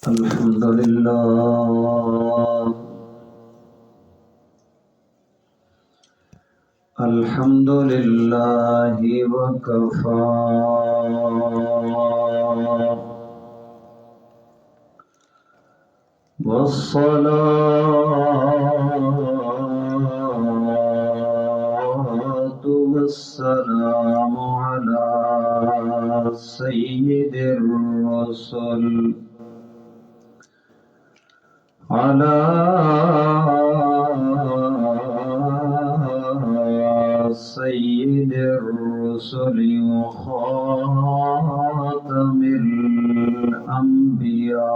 الحمد لله الحمد لله وكفى والصلاة والسلام على سيد الرسل على سيد الرسل وخاتم الأنبياء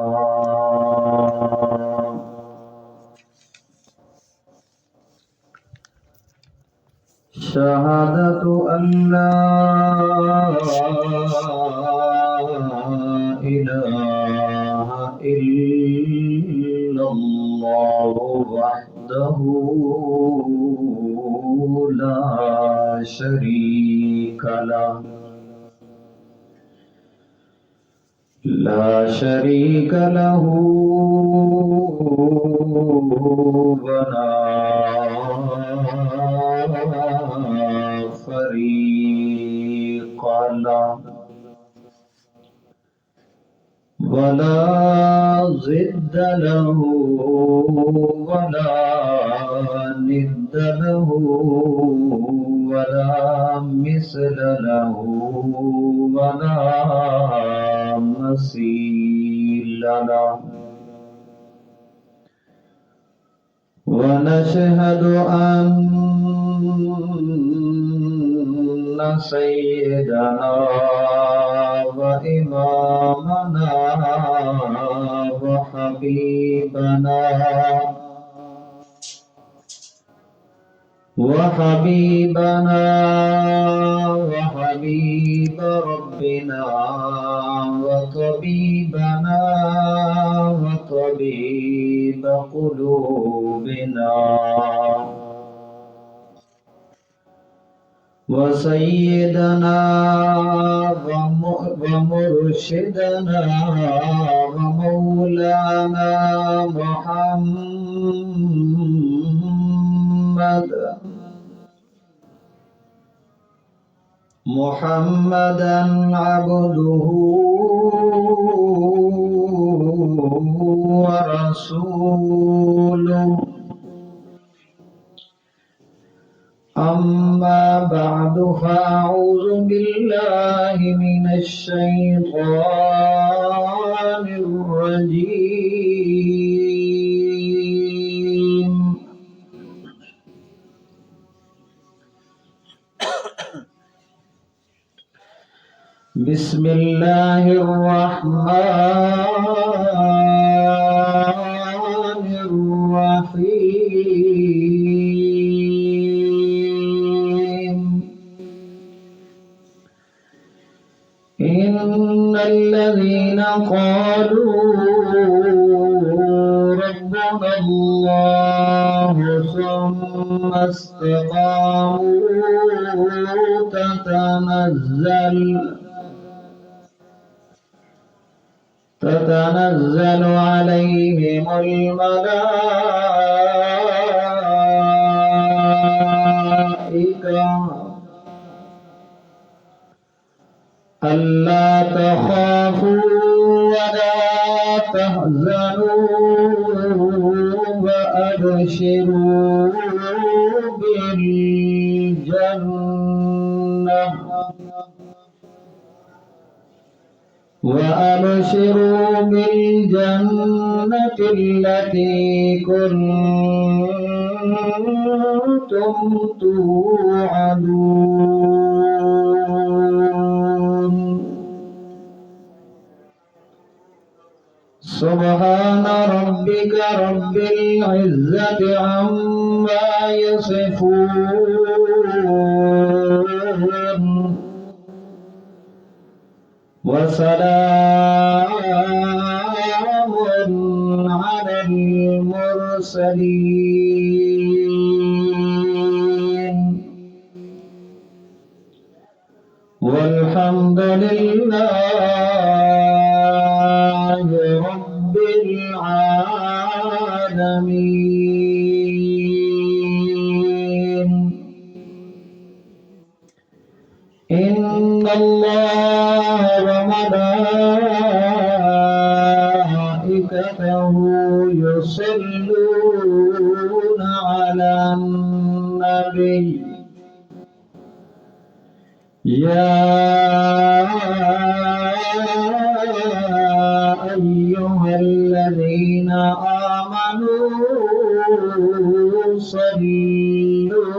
شهادة أن لا إله إلا الله وحده لا شريك له ولا فريق له ولا ضد له ولا ند له ولا مثل له ولا مثيل له ونشهد أن سيدنا وإمامنا وحبيبنا وحبيب ربنا وطبيبنا وطبيب قلوبنا وسيدنا ومرشدنا ومولانا محمدا عبده ورسوله أما بعد فأعوذ بالله من الشيطان الرجيم بسم الله الرحمن الرحيم إن الذين قالوا ربنا الله ثم استقاموا تتنزل عليهم الملائكة ألا تخافوا ولا تحزنوا وأبشروا بالجنة التي كنتم توعدون سبحان ربك رب العزة عما يصفون وسلام على المرسلين والحمد لله رب وملائكته يصلون على النبي يا أيها الذين آمنوا صلوا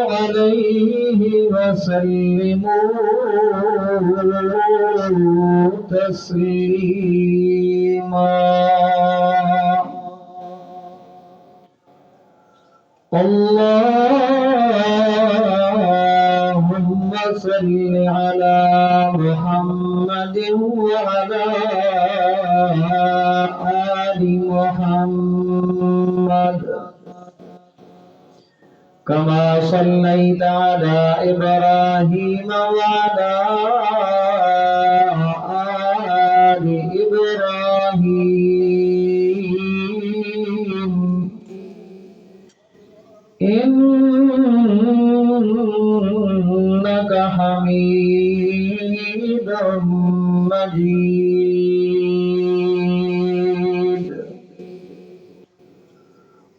عليه وسلموا تسليما اللهم صل على محمد وعلى آل محمد كما صليت على إبراهيم وعلى آل إبراهيم إنك حميد مجيد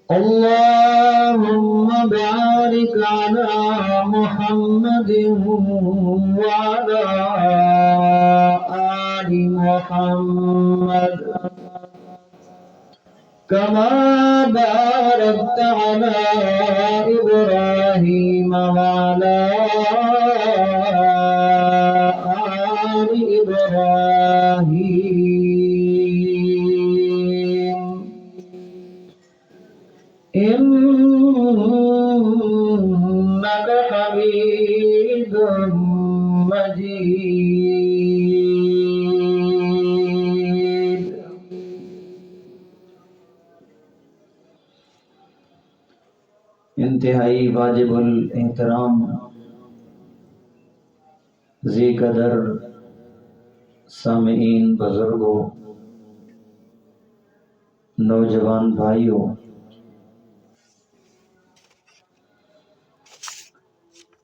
اللهم بارك على محمد وعلى آل محمد كما باركت على إبراهيم وعلى آل إبراهيم إنك حميد مجيد انتہائی واجب الاحترام ذی قدر سامعین، بزرگوں، نوجوان بھائیوں،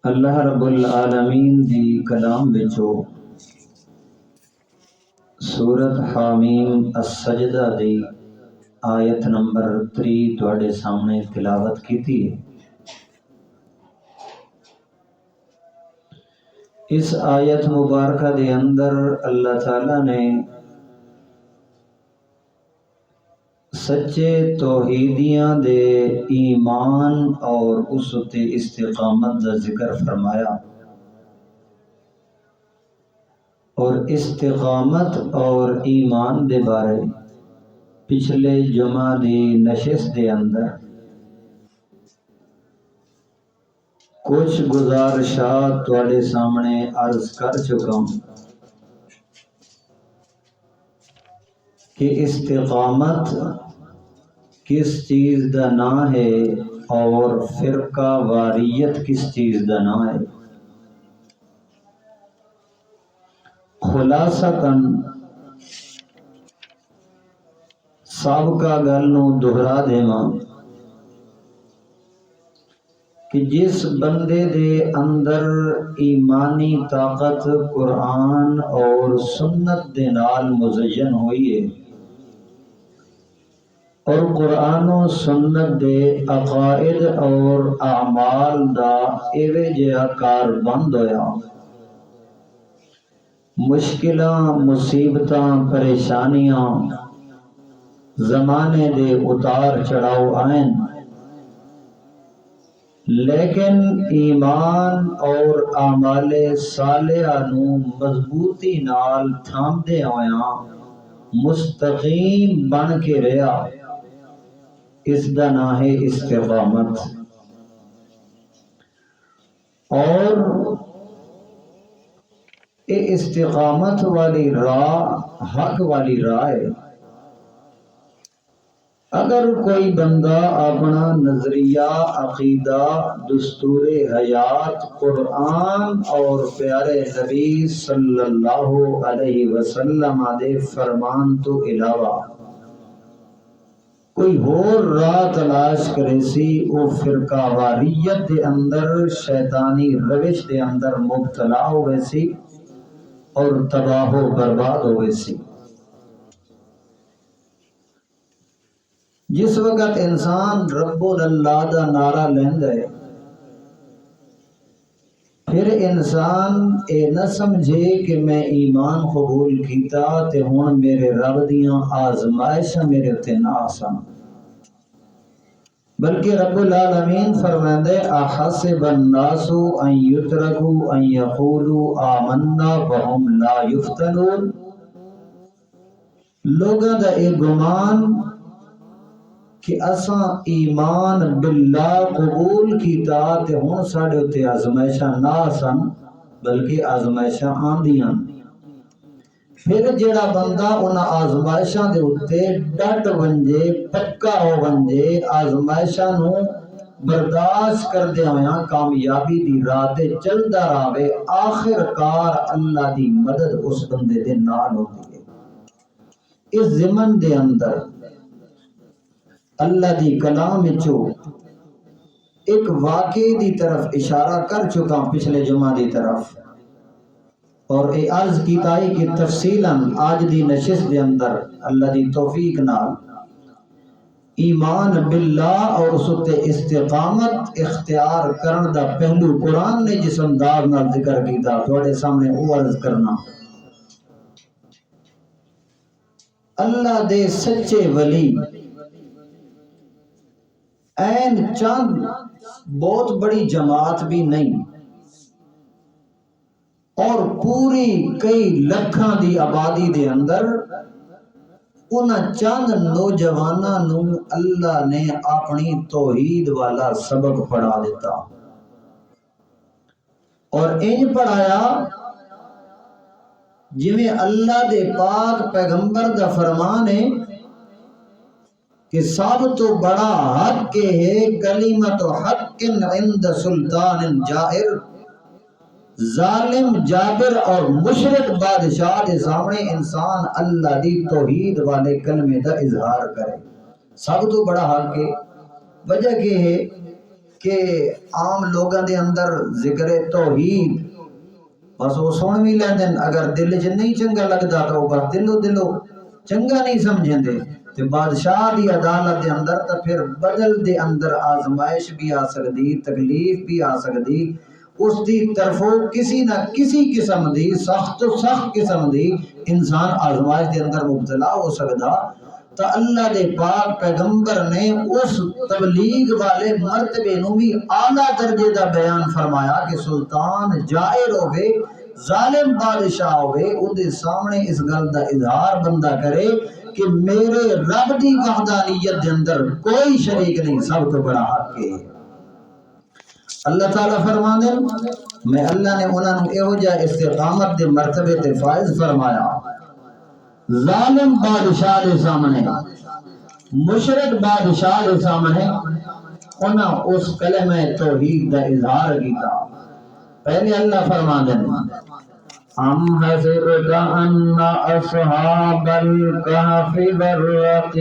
اللہ رب العالمین دی کلام وچوں سورت حامیم السجدہ دی آیت نمبر 3 تواڈے سامنے تلاوت کیتی ہے۔ اس آیت مبارکہ دے اندر اللہ تعالیٰ نے سچے توحیدیاں دے ایمان اور اس تے استقامت دا ذکر فرمایا، اور استقامت اور ایمان دے بارے پچھلے جمعہ دی نشست دے اندر کچھ گزارشات تواڈے سامنے عرض کر چکا ہوں کہ استقامت کس چیز دا نام ہے اور فرقہ واریت کس چیز دا نام ہے۔ خلاصتاً سابقہ گل نو دہرا دیواں کہ جس بندے دے اندر ایمانی طاقت قرآن اور سنت دے نال مزین ہوئی ہے اور قرآن و سنت دے عقائد اور اعمال دا ایوے جہا کار بند ہویا، مشکلاں، مصیبتاں، پریشانیاں، زمانے دے اتار چڑھاؤ آئیں، لیکن ایمان اور اعمال صالحہ نو مضبوطی نال تھامدے ہویاں مستقیم بن کے رہیا، اس دا نام ہے استقامت۔ اور اے استقامت والی راہ حق والی راہ ہے۔ اگر کوئی بندہ اپنا نظریہ، عقیدہ، دستور حیات قرآن اور پیارے نبی صلی اللہ علیہ وسلم دے فرمان تو علاوہ کوئی ہور راہ تلاش کرے سی او فرقہ واریت دے اندر شیطانی روش دے اندر مبتلا ہوئے سی اور تباہ و برباد ہوئے سی۔ جس وقت انسان رب اللہ دا نعرہ لیندا ہے پھر انسان اے نہ سمجھے کہ میں ایمان قبول کیتا تے ہن میرے رب دیاں آزمائشاں میرے تے نہ آسان، بلکہ رب العالمین فرماندے احسب الناس ان یترکوا ان یقولوا آمنا وهم لا یفتنون، لوگاں دا اے گمان کہ اساں ایمان باللہ قبول کیتا تے ہن ساڈے اتے آزمائشاں نہ آسن بلکہ آزمائشاں آندیاں۔ پھر جیڑا بندہ انہاں آزمائشاں دے اتے ڈٹ ونجے، پکا ہو ونجے، آزمائشاں نو برداشت کردے ہویاں کامیابی دی راہ تے چلدا رہے، آخر کار اللہ دی مدد اس بندے دے نال ہوندی ہے۔ اس ضمن دے اندر اللہ دی کلام وچوں ایک واقعے دی طرف اشارہ کر چکا پچھلے جمعہ دی طرف، اور اے عرض کیتا ہے کہ تفصیلاً آج دی نشست دے اندر اللہ دی توفیق نال ایمان باللہ اور اس تے استقامت اختیار کرن دا پہلو قرآن نے جس انداز نال ذکر کیتا تھوڑے سامنے وہ عرض کرنا۔ اللہ دے سچے ولی این چند بہت بڑی جماعت بھی نہیں اور پوری کئی لکھاں دی آبادی دے اندر انہاں چند نوجواناں نو اللہ نے اپنی توحید والا سبق پڑھا دیتا، اور انج پڑھایا جویں اللہ دے پاک پیغمبر دا فرمان ہے کہ سب تو بڑا حق ہے کلمت حق عند سلطان جائر، ظالم جابر اور مشرک بادشاہ کے سامنے انسان اللہ دی توحید والے کلمے دا اظہار کرے، سب تو بڑا حق ہے۔ وجہ یہ ہے کہ عام لوگوں دے اندر ذکر توحید بس وہ سن بھی لیندے، اگر دل چ نہیں چنگا لگتا تو بس دلو چنگا نہیں سمجھیں دے، تے بادشاہ دی عدالت دے اندر تو پھر بدل دے اندر آزمائش بھی آ سکتی، تکلیف بھی آ سکتی، اس دی طرفوں کسی نہ کسی قسم دی سخت قسم دی انسان آزمائش دے اندر مبتلا ہو سکتا۔ تو اللہ دے پاک پیغمبر نے اس تبلیغ والے مرتبے نو بھی اعلیٰ درجے دا بیان فرمایا کہ سلطان جائر ہوئے، ظالم بادشاہ ہوئے، او دے سامنے اس گل دا اظہار بندہ کرے کہ میرے رب دی وحدانیت دے اندر کوئی شریک نہیں، سب تو بڑا حق ہے۔ اللہ تعالیٰ فرمانے میں اللہ نے انہوں نے ایہو جا استقامت دے مرتبے تے فائز فرمایا، ظالم بادشاہ دے سامنے، مشرک بادشاہ دے سامنے انہوں اس کلمہ توحید دا اظہار کیتا۔ پہلے اللہ فرمانے ام حسبت ان اصحاب الکہف والرقیم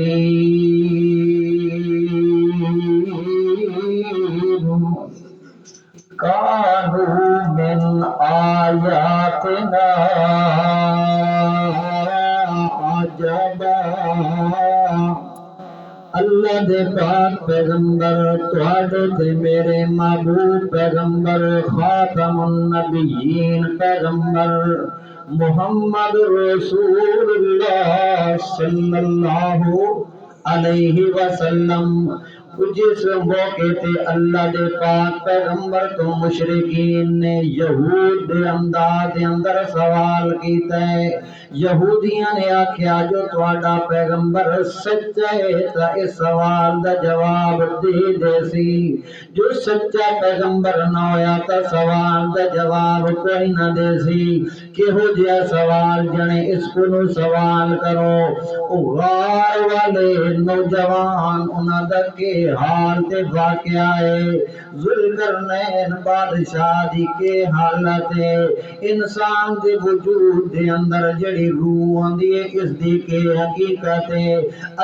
کانوا من آیاتنا عجبا۔ اللہ دے پاک پیغمبر تواڈے تے میرے محبوب پیغمبر خاتم النبیین پیغمبر محمد رسول اللہ صلی اللہ علیہ وسلم جس موقع تے اللہ دے پاک پیغمبر تو مشرکین نے یہود دے انداز دے اندر سوال کیتا ہے، یہودیاں نے آکھیا جو تواڈا پیغمبر سچا ہے تا اس سوال دا جواب دے دے سی، جو سچا پیغمبر نہ ہویا تا سوال دا جواب کوئی نہ دے سی۔ کہو جیا سوال جنے اس کو نو سوال کرو، او غار والے نوجوان انہاں دا کے حال تے واقعہ ہے ذوالقرنین بادشاہ دی کے حالت ہے انسان دے وجود دے اندر جڑی روح آندی ہے اس دی کے حقیقت ہے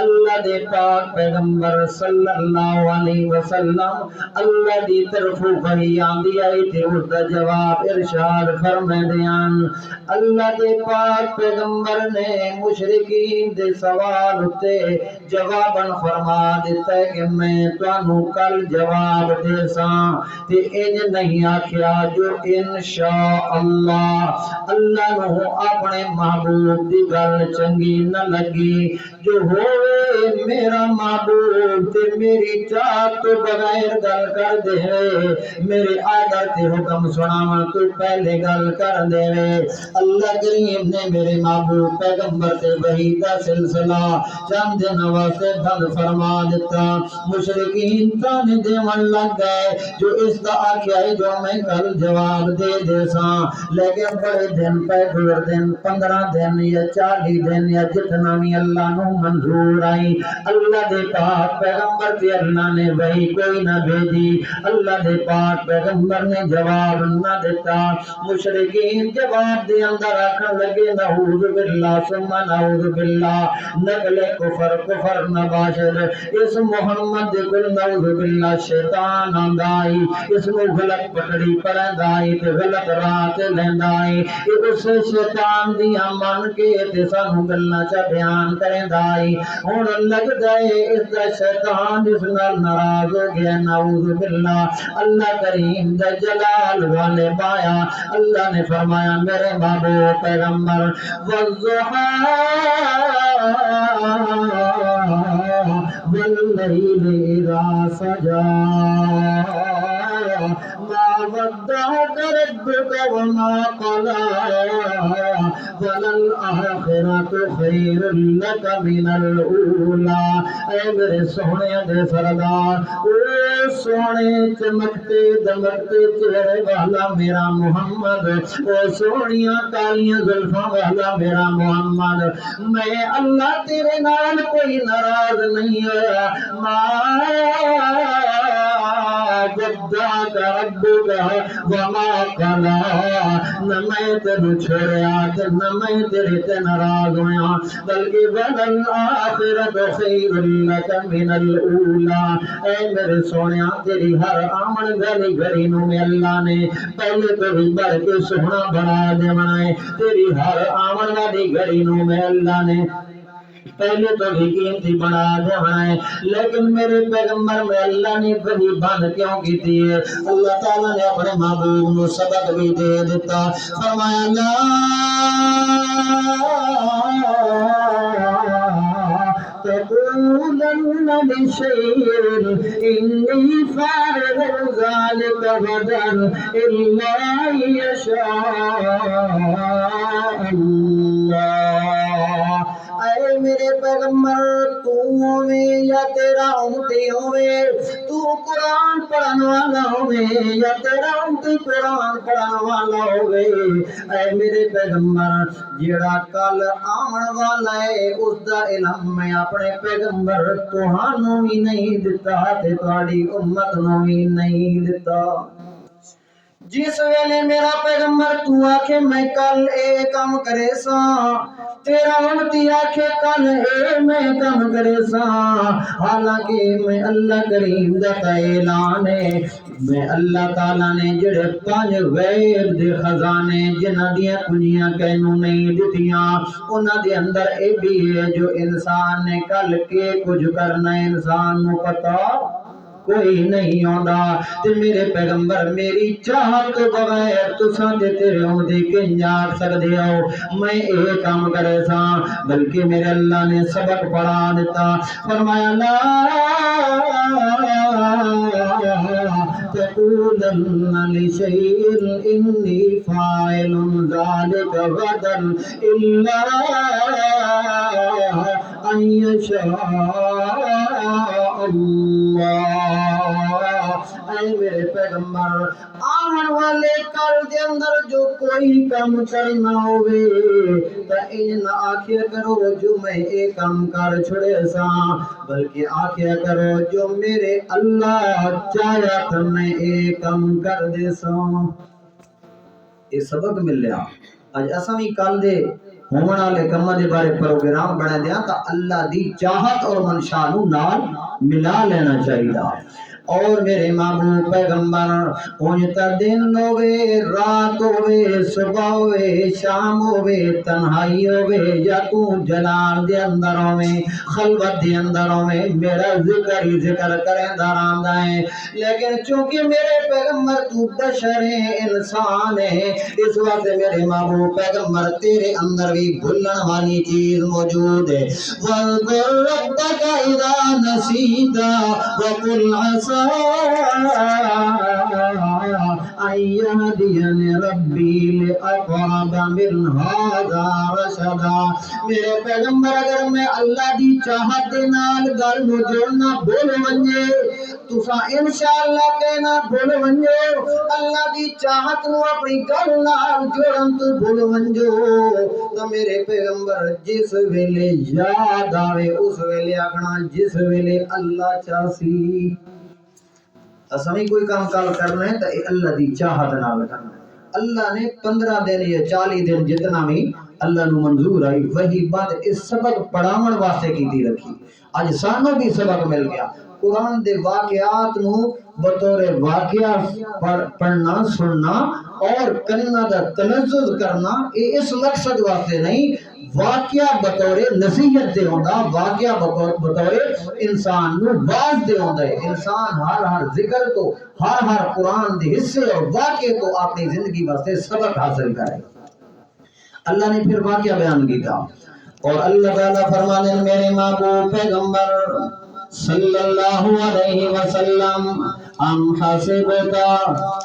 اللہ دے پاک پیغمبر صلی اللہ علیہ وسلم اللہ دی طرف وحی آندی ہے تے اس دا جواب ارشاد فرمائے دیان اللہ دے پاک پیغمبر نے مشرکین دے سوال تے جواباً فرما دیتا ہے کہ میں تانوں کل جواب دے ساں تے انج نہیں آکھیا جو انشاءاللہ اللہ نو اپنے محبوب دی گل چنگی نہ لگی جو ہوئے میرا محبوب تے میری چاہت تو بغیر گل کر دے میرے آدر تے حکم سناواں تو پہلے گل کر دے اللہ کریم نے میرے محبوب پیغمبر تے وحی دا سلسلہ چند دن واسطے بند فرما دیتا مشرکین تانے دیون لگ گئے جو اس دا آکھیا ہے جو میں کل جواب دے ساں لیکن بڑے دن پہ دور دن 15 دن یا 40 دن یا جتنا بھی اللہ نو منظور آئی اللہ دے پاک پیغمبر تے اللہ نے وحی کوئی نہ بھیجی اللہ دے پاک پیغمبر نے جواب نہ دیتا مشرکین جواب دے اندر آکھن لگے نعوذ باللہ ثم نعوذ باللہ نقل کفر نباشر اس محمد دے کل نعوذ باللہ شیطان آندائی اس میں غلط پکڑی پڑھندائی تے غلط راہ تے لیندائی اس شیطان دیاں من کے تے سانو گلاں چا بیان کرندائی ہن لگ گئے اس دا شیطان اس نال ناراض ہو گیا نعوذ باللہ اللہ کریم دا جلال والے پایا اللہ نے فرمایا میرے محبوب پیغمبر والضحیٰ واللیل اذا سجا ما ودعك ربك وما قلى وللآخرة خير لك من الأولى اے میرے سونے دے سردار او سونے چمکتے دمکتے چہرے والا میرا محمد او سونیاں کالیاں زلفاں والا میرا محمد میں اللہ تیرے نال کوئی ناراض نہیں ہوا ودعك ربك وما قلى نہ میں تینو چھوڑیا تے نہ میں تیرے تے ناراض ہویا بلکہ والآخرۃ خیر لک من الاولی اے میرے سونیا تیری ہر آمن گلی گھڑی نو میں اللہ نے پہلے تو بھی بڑھ کے سونا بنا دینا ہے تیری ہر آمن گلی گھڑی نو میں اللہ نے پہلے تو بھی قیمتی بنا دینا ہے لیکن میرے پیغمبر میں اللہ نے وحی بند کیوں کی تھی اللہ تعالیٰ نے اپنے محبوب کو سبق بھی دے دیتا فرمایا لا تقولن لشيء إني فاعل ذلك غدا إلا يشاء الله اے میرے پیغمبر تو ہوئے یا تیرا امتی ہوئے تو قرآن پڑھن والا ہوئے یا تیرا امتی قرآن پڑھن والا ہوئے اے میرے پیغمبر جیڑا کل آمن والا ہے اس دا علم میں اپنے پیغمبر تہانوں بھی نہیں دیتا تے تہاڈی امت نوں بھی نہیں دیتا جس ویلے میرا پیغمبر تو آکھے میں کل اے کام کرے سا تیرا امتی آکھے کل اے میں کام کرے سا حالانکہ میں اللہ کریم دا اعلان ہے میں اللہ تعالیٰ نے جڑے 5 غیب دے خزانے جنہاں دیاں کنجیاں کینوں نہیں دتیاں انہاں دے اندر اے بھی ہے جو انسان نے کل کے کچھ کرنا انسان نو پتہ کوئی نہیں ہوندا تے میرے پیغمبر میری چاہت تو بغیر تساں تے تیرے ہوندے کنج آکھ سکدے ہو میں اے کام کرے سا بلکہ میرے اللہ نے سبق پڑھا دیتا فرمایا لا تقولن لشيء إني فاعل ذلك غدا إلا أن يشاء اللہ اے میرے پیغمبر آمن والے کل دے اندر جو کوئی کام کرنا ہوئے تا انج نہ آکھیا کرو جو میں اے کام کر چھڑے سا، بلکہ آکھیا کرو جو میرے اللہ چاہیا تا میں اے کام کر دے سا۔ یہ سبق مل لیا اج اساں بھی کل دے ہون والے کماں دے بارے پروگرام بنا دیا تا اللہ دی چاہت اور منشا نو نال ملا لینا چاہیے۔ اور میرے محبوب پیغمبر اونج تا دن ہوے رات ہوے صبح ہوے شام ہوے تنہائی ہوے یا تو جلال دے اندر ہوے خلوت دے اندر ہوے میرا ذکر ہی ذکر کریندا رہندا ہے، لیکن چونکہ میرے پیغمبر تو بشر ہے انسان ہے، اس واسطے میرے محبوب پیغمبر تیرے اندر بھی بھولن والی چیز موجود ہے۔ وَاذْكُر رَّبَّكَ إِذَا نَسِيتَ وَقُلْ عَسَىٰ أَن يَهْدِيَنِ رَبِّي لِأَقْرَبَ مِنْ هَٰذَا رَشَدًا۔ میرے پیغمبر اگر میں اللہ دی چاہت دے نال گل نو جوڑنا بھول ونجے تساں انشاءاللہ کہنا بھول ونجو، اللہ دی چاہت نو اپنی گل نال جوڑن تو بھول ونجو، تو میرے پیغمبر جس ویلے یاد آوے اس ویلے آکھنا جس ویلے اللہ چاسی۔ اساں کوئی کام کال کرنا ہے تو اللہ دی چاہت نال کرنا ہے۔ اللہ نے 15 دن یا 40 دن جتنا بھی اللہ نو منظور آئی وہی بات اس سبق پڑھاون واسطے کیتی رکھی۔ اج سانوں بھی سبق مل گیا، قرآن دے واقعات نو بطور واقعہ پڑھنا سننا اور کننا دا تلفظ کرنا یہ اس مقصد واسطے نہیں، واقعہ بطور نصیحت دے ہوندا، واقعہ بطور انسان نو باز دے ہوندا ہے۔ انسان ہر ذکر تو ہر قرآن دے حصے اور واقعے تو اپنی زندگی واسطے سبق حاصل کرے۔ اللہ نے پھر واقعہ بیان کیتا اور اللہ تعالیٰ فرمانے میرے محبوب پیغمبر صلی اللہ علیہ وسلم ام حسبتا،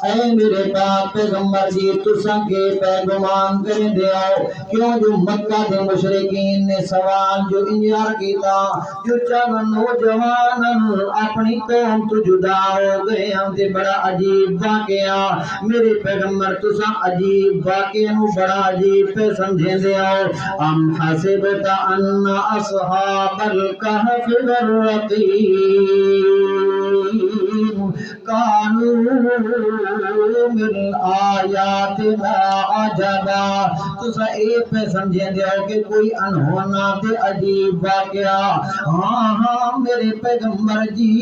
اے میرے پاک پیغمبر جی تساں کے پیغمان کر دیاؤ کیوں جو مکہ دے مشرکین نے سوال جو انجار کیتا جو چند نوجوان اپنی قوم تو جدا ہو گئے ہم تے بڑا عجیب واقعہ، میرے پیغمبر تساں عجیب واقعہ نو بڑا عجیب پہ سمجھیں دیاؤ۔ ام حسبتا ان اصحاب الکہف والرقیم کانوا من آیاتنا عجبا، تسا اے پہ سمجھیں دیو کہ کوئی انہونا تے عجیب واقعہ، ہاں میرے پیغمبر جی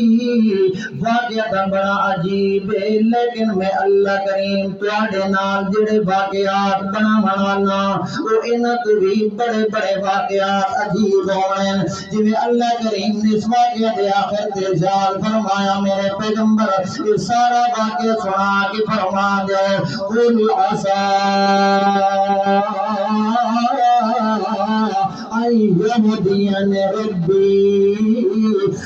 واقعہ تا بڑا عجیب ہے، لیکن میں اللہ کریم تواڈے نال جڑے واقعات بناوانا وہ انہاں تو بھی بڑے بڑے واقعات عجیب ہونے، جویں اللہ کریم نے اس واقعہ دے آخر تے ارشاد فرمایا میرے پیغمبر یہ سارا واقعہ سنا کے فرما دے قل عسى أن يهديني ربي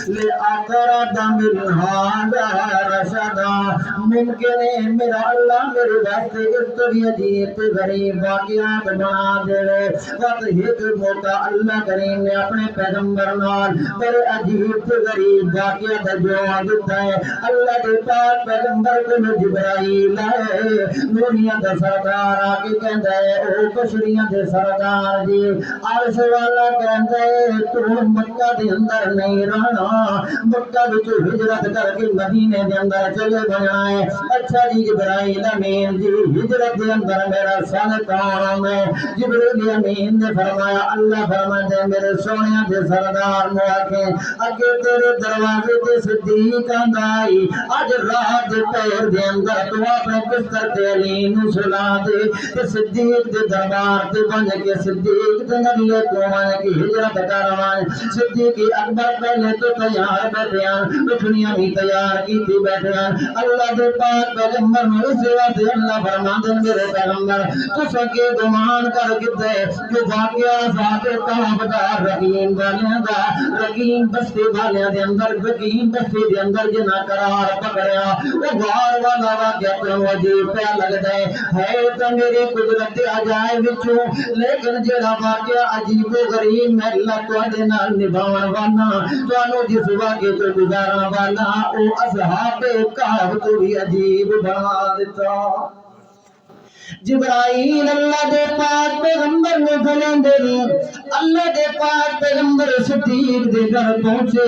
لأقرب من هذا رشدا، ممکن ہے میرا اللہ میرے واسطے اس طرح عجیب غریب واقعات بنا دے۔ وقت ایک موقع اللہ کریم نے اپنے پیغمبر نال بڑے عجیب غریب واقعہ کا جواب دیتا ہے۔ اللہ کے پاک پیغمبر کو جبرائیل ہے دنیا کا سردار آ کے کہندا ہے او بشریاں دے سردار جی عرش والا کہندا ہے تو مکہ دے اندر نہیں رہنا، مکہ وچ ہجرت کر کے مدینے دے اندر چلے جانا ہے۔ اچھا جی جبرائیل امین جی ہجرت دے اندر میرا سن کون ہے؟ جبرائیل امین نے فرمایا اللہ فرماتے ہیں میرے سونیا دے سردار نو آکھے اگے تیرے دروازے تے صدیق آندا آئی اج رات دے پہر دے اندر تو اپنے بستر تے علی نو سلا دے تے صدیق دے دربار تے بن کے صدیق دے نبی کو مان کے ہجرت کروائے۔ صدیق اکبر پہلے تو تیار بیٹھے ہیں، اٹھنیاں بھی تیار کیتی بیٹھے ہیں، اللہ دے دے پاک پیغمبر نے اس وقت اللہ فرماندے میرے پیغمبر تساں کے گمان کر کتے جو واقعہ ذات کہف دا رقیم والیاں دا رقیم بستی والیاں دے اندر رقیم بستی دے اندر جنا قرار پکڑیا وہ غار والا واقعہ تو عجیب پہ لگدا ہے تو میری قدرت عجائب وچوں لیکن جڑا واقعہ عجیب و غریب میں اللہ تواڈے نال نبھاون والا تانوں جس واقعے تو گزارن والا او اصحاب کہف تو بھی عجیب بنا دیتا جبرائیل اللہ دے پاک پیغمبر نے بھلندے اللہ دے پاک پیغمبر صدیق دے گھر پہنچے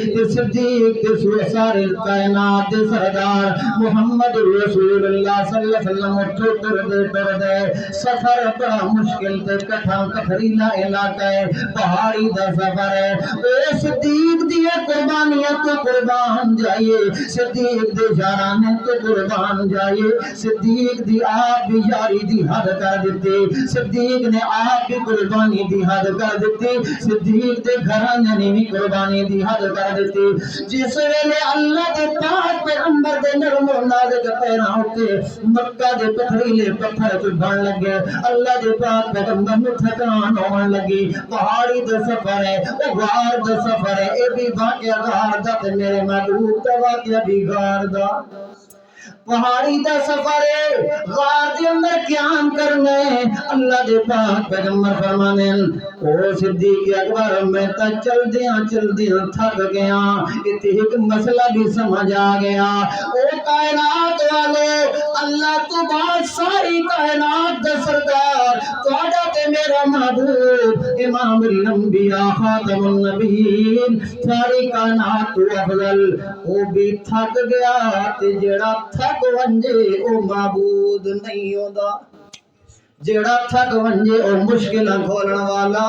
تے صدیق تے سارے کائنات دے سردار محمد رسول اللہ صلی اللہ علیہ وسلم ٹر دے سفر بڑا مشکل تے کٹھا کٹھریلا علاقہ ہے پہاڑی دا سفر ہے اے صدیق دی قربانیاں تو قربان جائیے صدیق دے جانے تو قربان جائیے صدیق دی آپ بھی یاری دی حد کر دیتی صدیق نے آپ کی قربانی دی حد کر دیتی صدیق دے گھرانے نے بھی قربانی دی حد کر دیتی جس ویلے اللہ دے پاک پیغمبر دے نرم و نازک پیراں اتے مکہ دے پتھریلے پتھر چبھن لگے اللہ دے پاک پیغمبر نوں تھکان ہون لگی پہاڑی دے سفر ہے او غار دے سفر ہے اے بھی واقعہ غار دا تے میرے محبوب دا واقعہ بھی غار دا پہاڑی دا سفر ہے غار دے اندر قیام کرنے اللہ دے پاک پیغمبر فرمانے او صدیق اکبر میں تا چل دیاں تھک گیا اتے ایک مسئلہ بھی سمجھ آ گیا او کائنات والے اللہ تو بعد ساری کائنات دا سردار تہاڈا تے میرا محبوب امام الانبیاء خاتم النبیین ساری کائنات تو افضل او بھی تھک گیا تے جڑا تھک ونجے او معبود نہیں ہوندا جڑا تھک ونجے او مشکلاں کھولن والا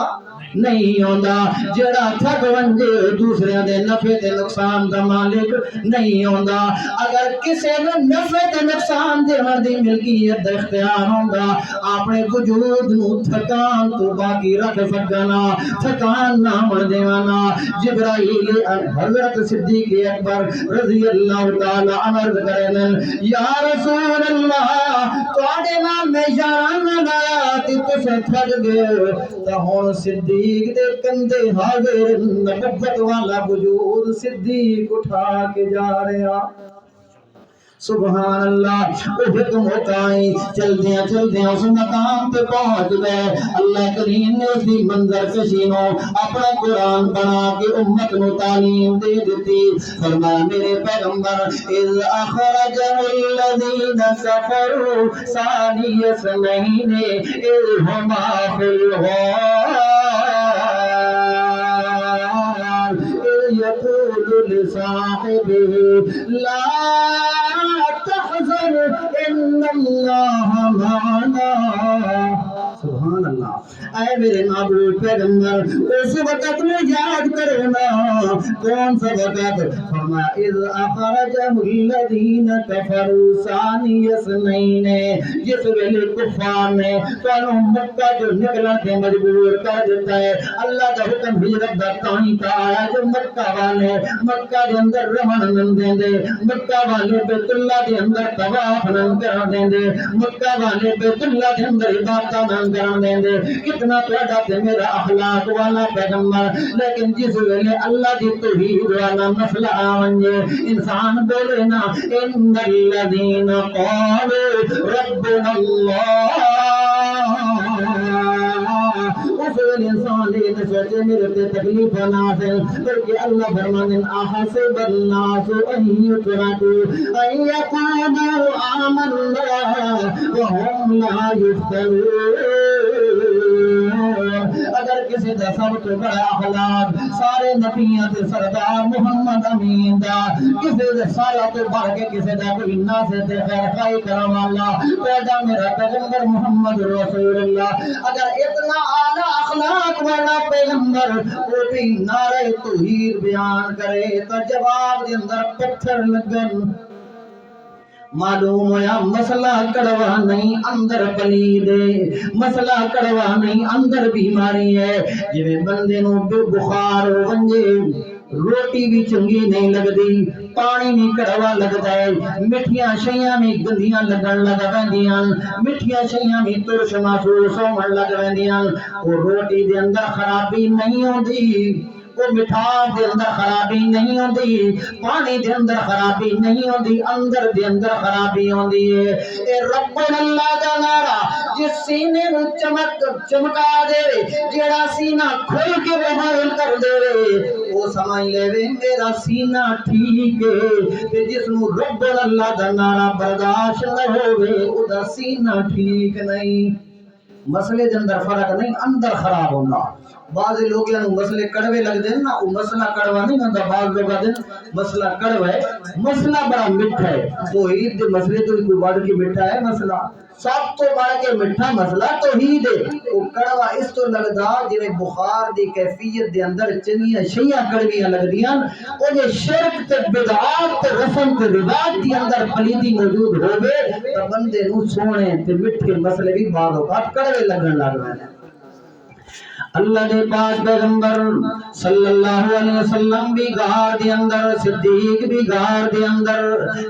نہیں ہوندا جڑا تھک ونجے دوسرے دے نفع تے نقصان دا مالک نہیں ہوندا اگر کسے نو نفع تے نقصان دیون دی ملکیت دا اختیار ہوندا اپنے وجود نو تھکان تو باقی رکھ سکنا تھکان نہ ہون دیوانا جبرائیل حضرت صدیق اکبر رضی اللہ تعالی عنہ کرن یا رسول اللہ تواڈے نال میں یارانہ لایا تے تسے تھک گئے تے ہن صدیق دے کندھے حاضر نبوت والا وجود صدیق اٹھا کے جا رہا سبحان اللہ وہ حکم ہوتائی چل دیا اس مقام پہ پہنچ گئے اللہ کریم نے اس دی منظر کشینوں اپنا قرآن بنا کے امت نو تعلیم دے دیتی فرمایا میرے پیغمبر اذ اخرجہ الذین کفروا ثانی اثنین اذ ہما فی الغار یقول لصاحبہ لا تحزن ان اللہ معنا سبحان اللہ اے میرے محبوب پیغمبر اس وقت میں یاد کرنا کون سا وقت فرمایا اذ اخرجہ الذین کفروا ثانی اثنین جس ویلے کفار نے تانوں مکہ جو نکلنا کے مجبور کر دیتا ہے اللہ کا حکم ہجرت دا تائیں کا آیا جو مکہ والے مکہ دے اندر رہن نہ دیندے مکہ والے بیت اللہ دے اندر طواف نہ کرن دیندے مکہ والے بیت اللہ دے اندر عبادت نہ کرن دیندے کتنا پیارا تے میرا اخلاق والا پیغمبر لیکن جس ویلے اللہ دی توحید والا مسئلہ آونجے انسان بولے نا ان الذین قالوا ربنا اللہ اس ویلے انسان نے سوچے میرے تے تکلیف نہ ہے بلکہ اللہ فرمانے احسب الناس ان یترکوا ان یقولوا آمنا وهم لا یفتنون اگر کسی دا سب تو بڑا اخلاق سارے نبیوں تے سردار محمد امین دا کسی دا سارا تو بڑھ کے کسی دا کوئی ناس تے خیر خائی کرم اللہ پیدا میرا پیغمبر محمد رسول اللہ اگر اتنا اعلیٰ اخلاق والا پیغمبر وہ بھی نعرہ توحید بیان کرے تو جواب دے اندر پتھر لگن معلوم ہویا مسئلہ کڑوا نہیں اندر پلید ہے مسئلہ کڑوا نہیں اندر بیماری ہے جویں بندے نو بخار ونجے روٹی بھی چنگی نہیں لگدی، پانی بھی کڑوا لگدا ہے، مٹھیاں شیاں بھی گندیاں لگن لگ پیندیاں، مٹھیاں شیاں بھی ترش محسوس ہون لگ پیندیاں۔ وہ روٹی دے اندر خرابی نہیں ہوندی، وہ مٹھاس دے اندر خرابی نہیں ہوندی، پانی دے اندر خرابی نہیں ہوندی، اندر دے اندر خرابی ہوندی ہے۔ اے رب اللہ دا نعرہ جس سینے نو چمکا دے، جیڑا سینہ کھل کے باہر کر دے، وہ سمجھ لے وے میرا سینہ ٹھیک ہے، تے جس نو رب اللہ دا نعرہ برداشت نہ ہوے او دا سینہ ٹھیک نہیں۔ مسئلے دے اندر فرق نہیں، اندر خراب ہونا۔ بعض لوگوں نو مسئلے کڑوے لگ دے نا، وہ مسئلہ کڑوا نہیں ہوتا، بعض لوگ دے مسئلہ کڑوا ہے، مسئلہ بڑا میٹھا ہے۔ توحید دے مسئلے تو کوئی بڑھ کے میٹھا ہے مسئلہ، سب تو بڑھ کے میٹھا مسئلہ توحید ہے۔ وہ کڑوا اس تو لگدا جویں بخار دی کیفیت دے اندر چنگیاں شیاں کڑویاں لگدیاں، او جے شرک تے بدعات تے رسم تے رواج دی اندر پلیدی موجود ہوے تے بندے نو سونے تے میٹھے مسئلے بھی بعض اوقات کڑوے لگن لگ پیندے۔ اللہ دے پاک پیغمبر صلی اللہ علیہ وسلم بھی غار دے اندر، صدیق بھی غار دے اندر،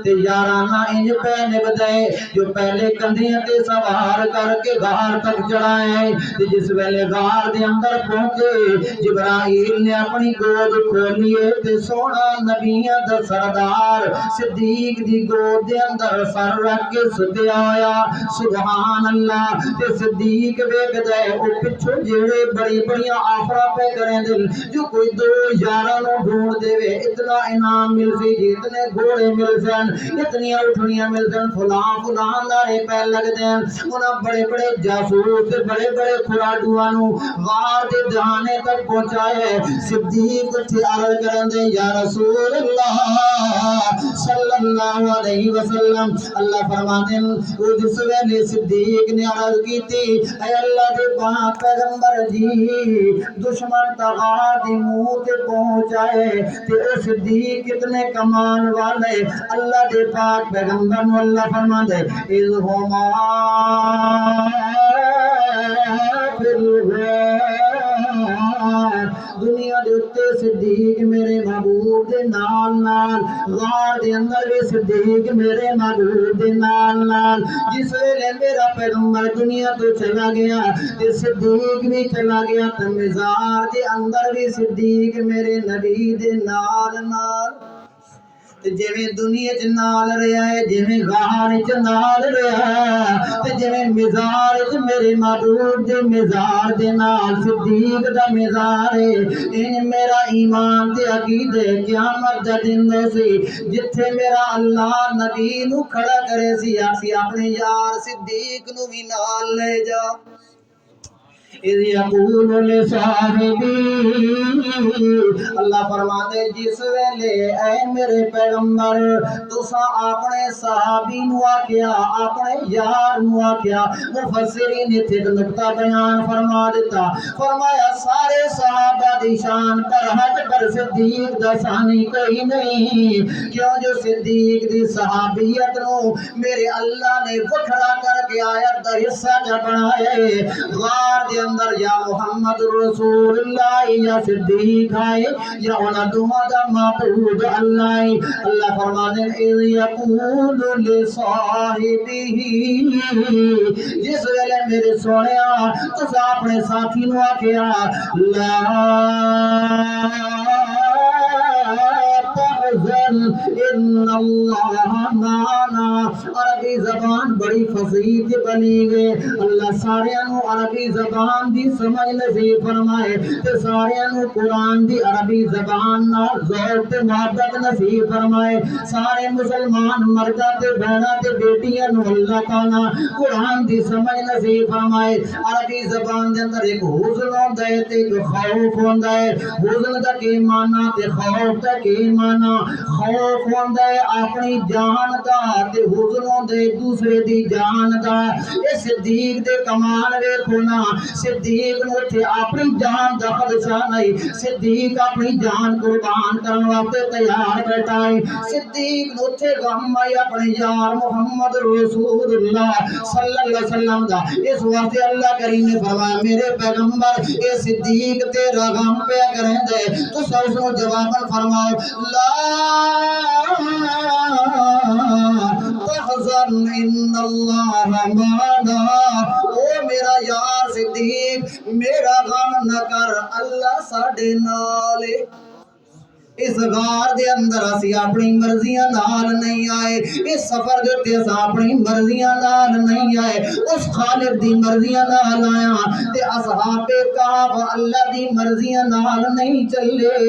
تے یارانہ انج پہ نبدے جو پہلے کندھیاں تے سوار کر کے غار تک چڑھائے، تے جس ویلے غار دے اندر پہنچے جبرائیل نے اپنی گود کھولیے تے سونا نبیاں دا سردار صدیق دی گود دے اندر سر رکھ کے ستیا ہویا۔ سبحان اللہ۔ تے صدیق ویکھ دے او پچھو جیڑے بڑی بڑیاں آفرا پہ کریں دل، جو کوئی دو یاراں نو ڈھونڈ دے وے اتنا انعام مل سی جی، اتنے گھوڑے مل سن، اتنی اٹھنیاں مل سن، فلاں فلاں نعرے پہ لگ دیں۔ انہاں بڑے بڑے جاسوس بڑے بڑے کھلاڑیاں نو غار دے دہانے تک پہنچائے۔ صدیق اٹھے عرض کرن دے یا رسول اللہ صلی اللہ علیہ وسلم، اللہ فرماندے او جس ویلے صدیق نے عرض کیتی اے اللہ دے پاک پیغمبر جی دشمن تغار دی منہ تے پہنچائے تے او صدیق کتنے کمال والے۔ اللہ دے پاک پیغمبر نو اللہ فرماندے اذ ہما دنیا دے اتے صدیق میرے محبوب دے نال نال، غار دے اندر بھی صدیق میرے محبوب دے نال نال۔ جس ویلے میرا پیغمبر دنیا تو چلا گیا تے صدیق بھی چلا گیا، تے مزار دے اندر بھی صدیق میرے نبی دے نال نال۔ تے جویں دنیا چ نال رہیا ہے، جویں غار چ نال رہیا ہے، تے جویں مزار چ میرے محبوب دے مزار دے نال صدیق دا مزار ہے، ان میرا ایمان تے عقیدے قیامت دا دن سی جتھے میرا اللہ نبی نو کھڑا کرے سی، آسی اپنے یار صدیق نو بھی نال لے جا۔ اذ یقول لصاحبی، اللہ فرماندے جس ویلے اے میرے پیغمبر تساں اپنے صحابی نو آکھیا، اپنے یار نو آکھیا، مفسرین نے ایک نقطہ بیان فرما دیتا، فرمایا سارے صحابہ دی شان پر حد پر صدیق دا ثانی کوئی نہیں، کیوں جو صدیق دی صحابیت نو میرے اللہ نے وکھرا کر کے آیت دا حصہ جا بنائے۔ غار دے اندر یا محمد رسول اللہ یا صدیق آئے یا انہاں دوہاں دا معبود اللہ آئے۔ اللہ فرمانے اذ یقول لصاحبہ، جس ویلے میرے سونیا تسا اپنے ساتھی نو آکھیا لا ان اللہ معنا۔ عربی زبان بڑی فصیح بنی گئے، اللہ سارے نو عربی زبان دی سمجھ نصیب فرمائے تے سارے نو قرآن دی عربی زبان نال ذوق تے محبت نصیب فرمائے۔ سارے مسلمان مرداں تے بہناں تے بیٹیاں نو اللہ تعالی قرآن دی سمجھ نصیب فرمائے۔ عربی زبان دے اندر ایک حزن ہوندا ہے تے ایک خوف ہوندا ہے۔ حزن دا کی معنی تے خوف دا کی معنی؟ خوف ہوندا ہے اپنی جان دا تے حزن ہوندے دوسرے دی جان دا۔ اے صدیق دے کمال ویکھو نا، صدیق نوں تے اپنی جان دا خدشہ نہیں، صدیق اپنی جان قربان کرن واسطے تیار بیٹھا ہے۔ صدیق نوں تے غم آئی اپنے یار محمد رسول اللہ صلی اللہ علیہ وسلم دا، اس واسطے اللہ کریم نے فرمایا میرے پیغمبر اے صدیق تیرا غم پہ کریں دے تو سب سے جواباً فرماؤ لا تحزن ان اللہ معنا، او میرا یار صدیق میرا غم نہ کر، اللہ ساڈے نال ہے۔ اس غار دے اندر اسی اپنی مرضیاں نال نہیں آئے، اس سفر دے تے اسی اپنی مرضیاں نال نہیں آئے، اس خالق دی مرضیاں نال آیا تے اصحاب کہف اللہ دی مرضیاں نال نہیں چلے۔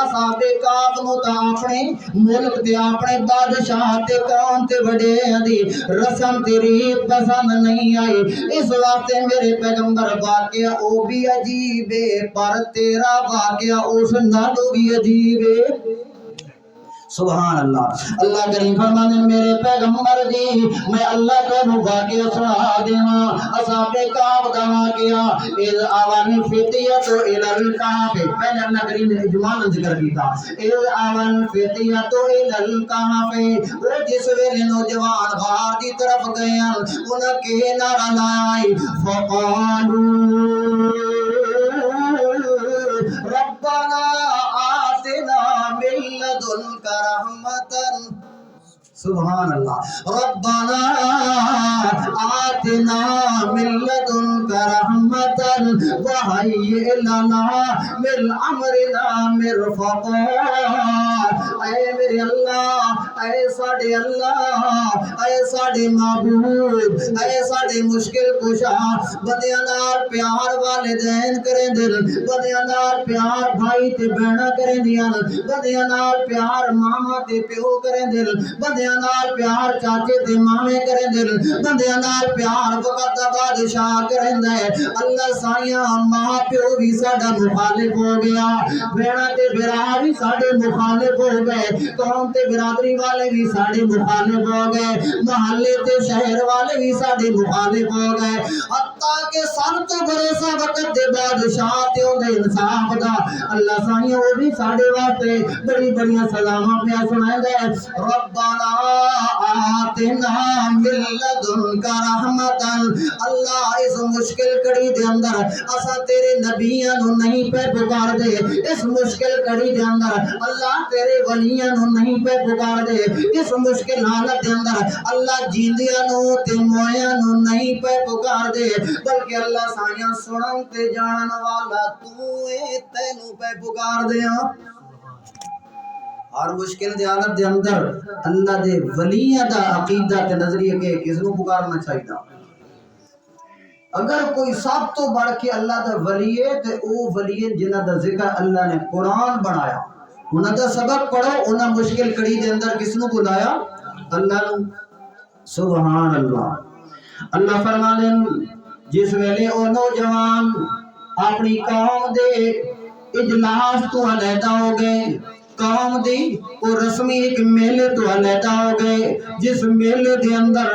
اصحاب کہف نو تا اپنے ملک تے اپنے بادشاہ تے قوم تے وڈیراں دی رسم تے ریت پسند نہیں آئی، اس واسطے میرے پیغمبر واقعہ او بھی عجیب ہے پر تیرا واقعہ اس نالوں بھی عجیب ہے۔ سبحان اللہ۔ اللہ کریم فرمانے میرے پیغمبر جی میں اللہ کو واقعہ سنا دیواں اصحاب کہف دا واقعہ اذ آوان فتیۃ الی الکہف، پہلے اللہ کریم نے اجمالاً ذکر کیتا اذ آوان فتیۃ الی الکہف، وہ جس ویلے نوجوان غار دی طرف گئے انہاں کے نعرہ لائی فقالوا ربنا آتنا من لدنک رحمة، سبحان اللہ، ربنا آتنا من لدنک رحمة وہیئ لنا من امرنا مرفقا، اے میرے اللہ، اے ساڈے اللہ، اے ساڈے معبود، اے ساڈے مشکل کشا، بندیاں نال پیار والدین کریں دل، بندیاں نال پیار بھائی تے بہناں کریں دیاں، بندیاں نال پیار ماما تے پیو کریں دل، بندیاں نال پیار چاچے تے مامے کریں دل، بندیاں نال پیار وقت دا بادشاہ کریں دے۔ اللہ سائیاں ماں پیو بھی ساڈا مخالف ہو گیا، بہناں تے برا بھی ساڈے مخالف ہو گئے، قوم تے برادری والے بھی ساڈے مخالف ہو گئے، محلے تے شہر والے بھی ساڈے مخالف ہو گئے، حتیٰ کہ سب تو بھروسہ وقت دے بادشاہ تے اودے انصاف دا اللہ سائیاں وہ بھی ساڈے واسطے بڑی بڑیاں سزاواں پیا سنائے دے۔ ربنا آتنا من لدنک رحمة، اللہ اس مشکل کڑی دے اندر اسا تیرے نبیاں نو نہیں پہ پکار دے، اس مشکل کڑی دے اندر اللہ تیرے ولیاں نو نہیں پہ پکار دے، اس مشکل حالت دے اندر اللہ جیندیاں نو تے مویاں نو نہیں پہ پکار دے، بلکہ اللہ سائیاں سنن تے جانن والا تو اے تینوں پہ پکار دیاں۔ ہر مشکل دی حالت دے اندر اللہ دے ولیاں دا عقیدہ تے نظریہ کہ کس نو پکارنا چاہیدا، اگر کوئی سب تو بڑھ کے اللہ دا ولی ہے تے او ولی جنہاں دا ذکر اللہ نے قرآن بنایا، انہاں دا سبق پڑھو، انہاں مشکل کڑی دے اندر کس نو بلایا؟ اللہ نو۔ سبحان اللہ۔ اللہ فرمانے جس ویلے او نوجوان اپنی قوم دے اجلاس تو علیحدہ ہو گئے، قوم دی وہ رسمی ایک میلے تو علیحدہ ہو گئے، جس میلے دے اندر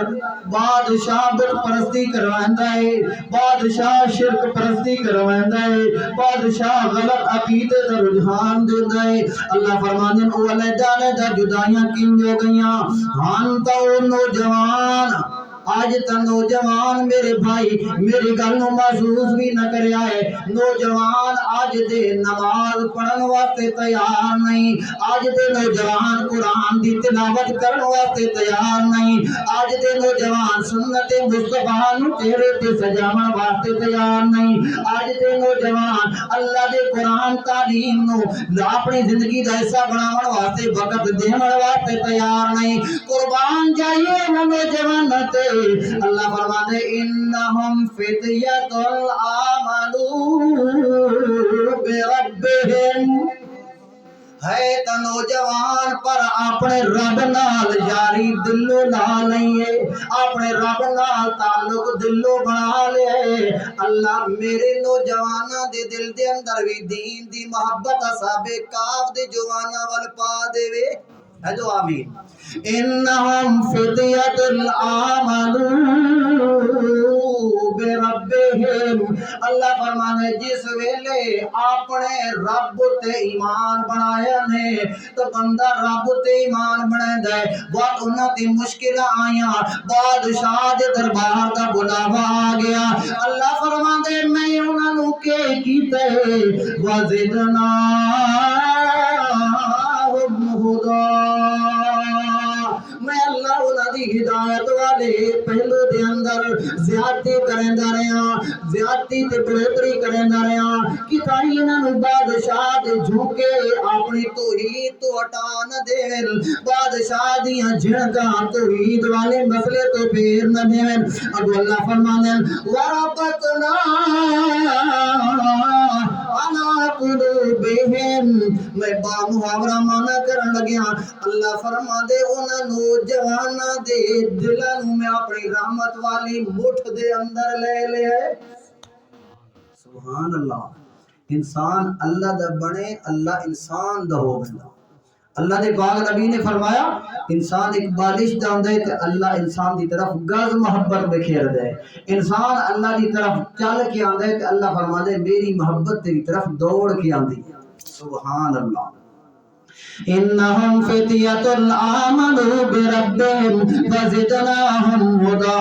بادشاہ بت پرستی کروائندا ہے، بادشاہ شرک پرستی کروائندا ہے، بادشاہ غلط عقیدے دا رجحان دیندا ہے۔ اللہ فرماندے او علیحدہ علیحدہ جدائیاں کنج ہو گئیاں، ہاں تا او نوجوان آج تا نوجوان میرے بھائی میری گل نو محسوس بھی نہ کریا ہے، نوجوان آج دے نماز پڑھن واسطے تیار نہیں، آج دے نوجوان قرآن دی تلاوت کرن واسطے تیار نہیں، آج دے نوجوان سنت مصطفیٰ نو چہرے تے سجاون واسطے تیار نہیں، آج دے نوجوان اللہ دے قرآن تعلیم نو اپنی زندگی دا حصہ بناون واسطے وقت دیون واسطے تیار نہیں۔ قربان جائیے نوجوان تے اللہ فرماتے انہم فتیۃ آمنوا بربہم، ہے تا نوجوان پر اپنے رب نال یاری دلو لا لئیے، اپنے رب نال تعلق دلو بنا لے۔ اللہ میرے نوجواناں دے دل دے اندر بھی دین دی محبت اصحاب کہف دے جواناں ول پا دے وے۔ ہے جو آمین. انہم فتیۃ آمنوا بربہم. اللہ فرمانے جس ویلے اپنے رب تے ایمان بنایا نے تو بندہ رب تے ایمان بنا دے بہت انہاں دی مشکلاں آئیاں بادشاہ دے دربار دا بلاوا آ گیا. اللہ فرماندے میں انہاں نو کہ کیتے وزدنا میں اللہ انہاں دی ہدایت والے پہلو دے اندر زیادتی کریندا رہیا زیادتی تے بڑھتری کریندا رہیا کہ تائی انہاں نو بادشاہ دے جھوکے اپنی توحید تو ہٹا نہ دین بادشاہ دیاں جھڑکاں توحید والے مسئلے تو پھیر نہ دین. اب اللہ فرماندے وربطنا انا قلوبہم میں با محاورہ مانا کرن لگیا. اللہ فرما دے انہاں نوجواناں دے دلاں نوں میں اپنی رحمت والی مٹھ دے اندر لے لے. سبحان اللہ. انسان اللہ دا بنے اللہ انسان دا ہو بندہ. اللہ دے پاک نبی نے فرمایا انسان ایک بالش دا ہوندا ہے تے اللہ انسان دی طرف گز محبت بکھیر دے. انسان اللہ دی طرف چل کے آندا ہے تے اللہ فرما دے میری محبت تیری طرف دوڑ کے آندی. سبحان اللہ. انہم فتیۃ آمنوا بربہم وزدناہم ہدی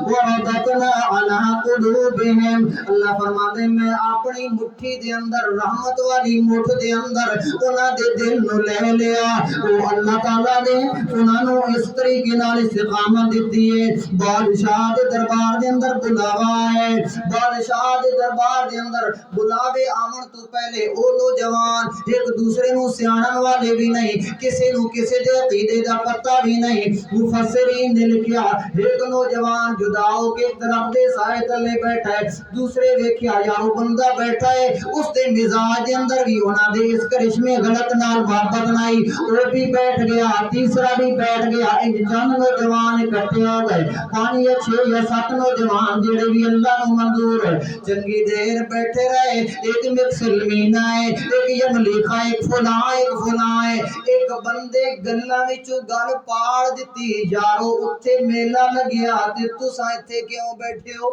وربطنا علی قلوبہم. اللہ فرماتے میں اپنی مٹھی دے اندر رحمت والی مٹھ دے اندر انہاں دے دل نو لے لیا. او اللہ تعالیٰ نے انہاں نو اس طریقے نال استقامت دتی ہے. بادشاہ دے دربار دے اندر بلاوا ہے. بادشاہ دے دربار دے اندر بلاوے آمن تو پہلے او نوجوان ایک دوسرے نو سیاںن والے بھی نہیں کسی نو کسی دے عقیدے دا پتہ بھی نہیں. مفسرین نے لکھیا ایک نوجوان جدا ہو کے درخت دے سائے تلے بیٹھا ہے. دوسرے ویکھیا یارو بندہ بیٹھا ہے اس دے مزاج دے اندر بھی انہاں دے اس کرشمے غلط نال محبت نہیں وہ بھی بیٹھ گیا. تیسرا بھی بیٹھ گیا. ایک چند نوجوان اکٹھے ہو گئے 5 یا 6 یا 7 نوجوان جڑے بھی اللہ نو منظور ہے چنگی دیر بیٹھے رہے. ایک مکسلمینا ہے ایک یملیخا ایک فلاں ایک فلاں ہے. ایک بندے گلاں وچوں گل پاڑ دتی یارو اتھے میلہ لگیا تے تساں ایتھے کیوں بیٹھے ہو.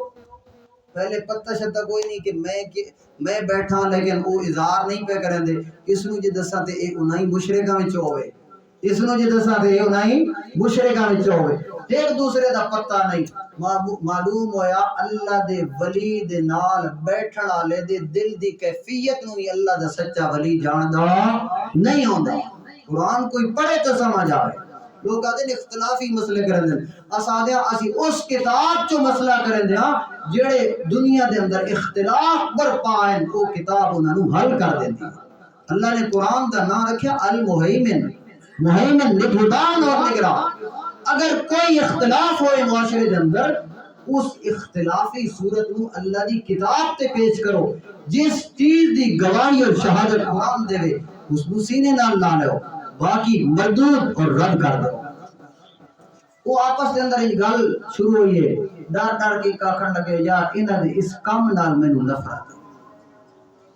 پہلے پتہ شتہ کوئی نہیں کہ میں بیٹھا لیکن وہ اظہار نہیں پہ کریں دے. اس نو جے دساں تے اے انہاں ہی مشرکاں وچ ہوے. اس نو جے دساں تے اے انہاں ہی مشرکاں وچ ہوے. ایک دوسرے دا پتہ نہیں. معلوم ہویا اللہ دے ولی دے نال بیٹھن والے دے دل دی کیفیت نو ہی اللہ دا سچا ولی جاندا نہیں ہوندا. قرآن کوئی پڑھے تو سمجھ آئے. لوگ کہتے ہیں اختلافی مسئلے کریں دیں اسادیاں اسی اس کتاب چو مسئلہ کریں دیں جڑے دنیا دے اندر اختلاف برپائیں وہ کتاب انہوں نے حل کر دیں. اللہ نے قرآن دا نام رکھیا المہیمن. مہیمن نگہبان اور نگراں. اگر کوئی اختلاف ہوئے معاشرے دے اندر اس اختلافی صورت نو اللہ دی کتاب تے پیش کرو. جس چیز دی گواہی اور شہادت قرآن دے اس نو سینے نال لا لو باقی مردود اور رد کر دو. وہ آپس کے اندر ایک گل شروع ہوئی ہے ڈر ڈر کے آکھن لگے یار انہاں دے اس کام نال مینوں نفرت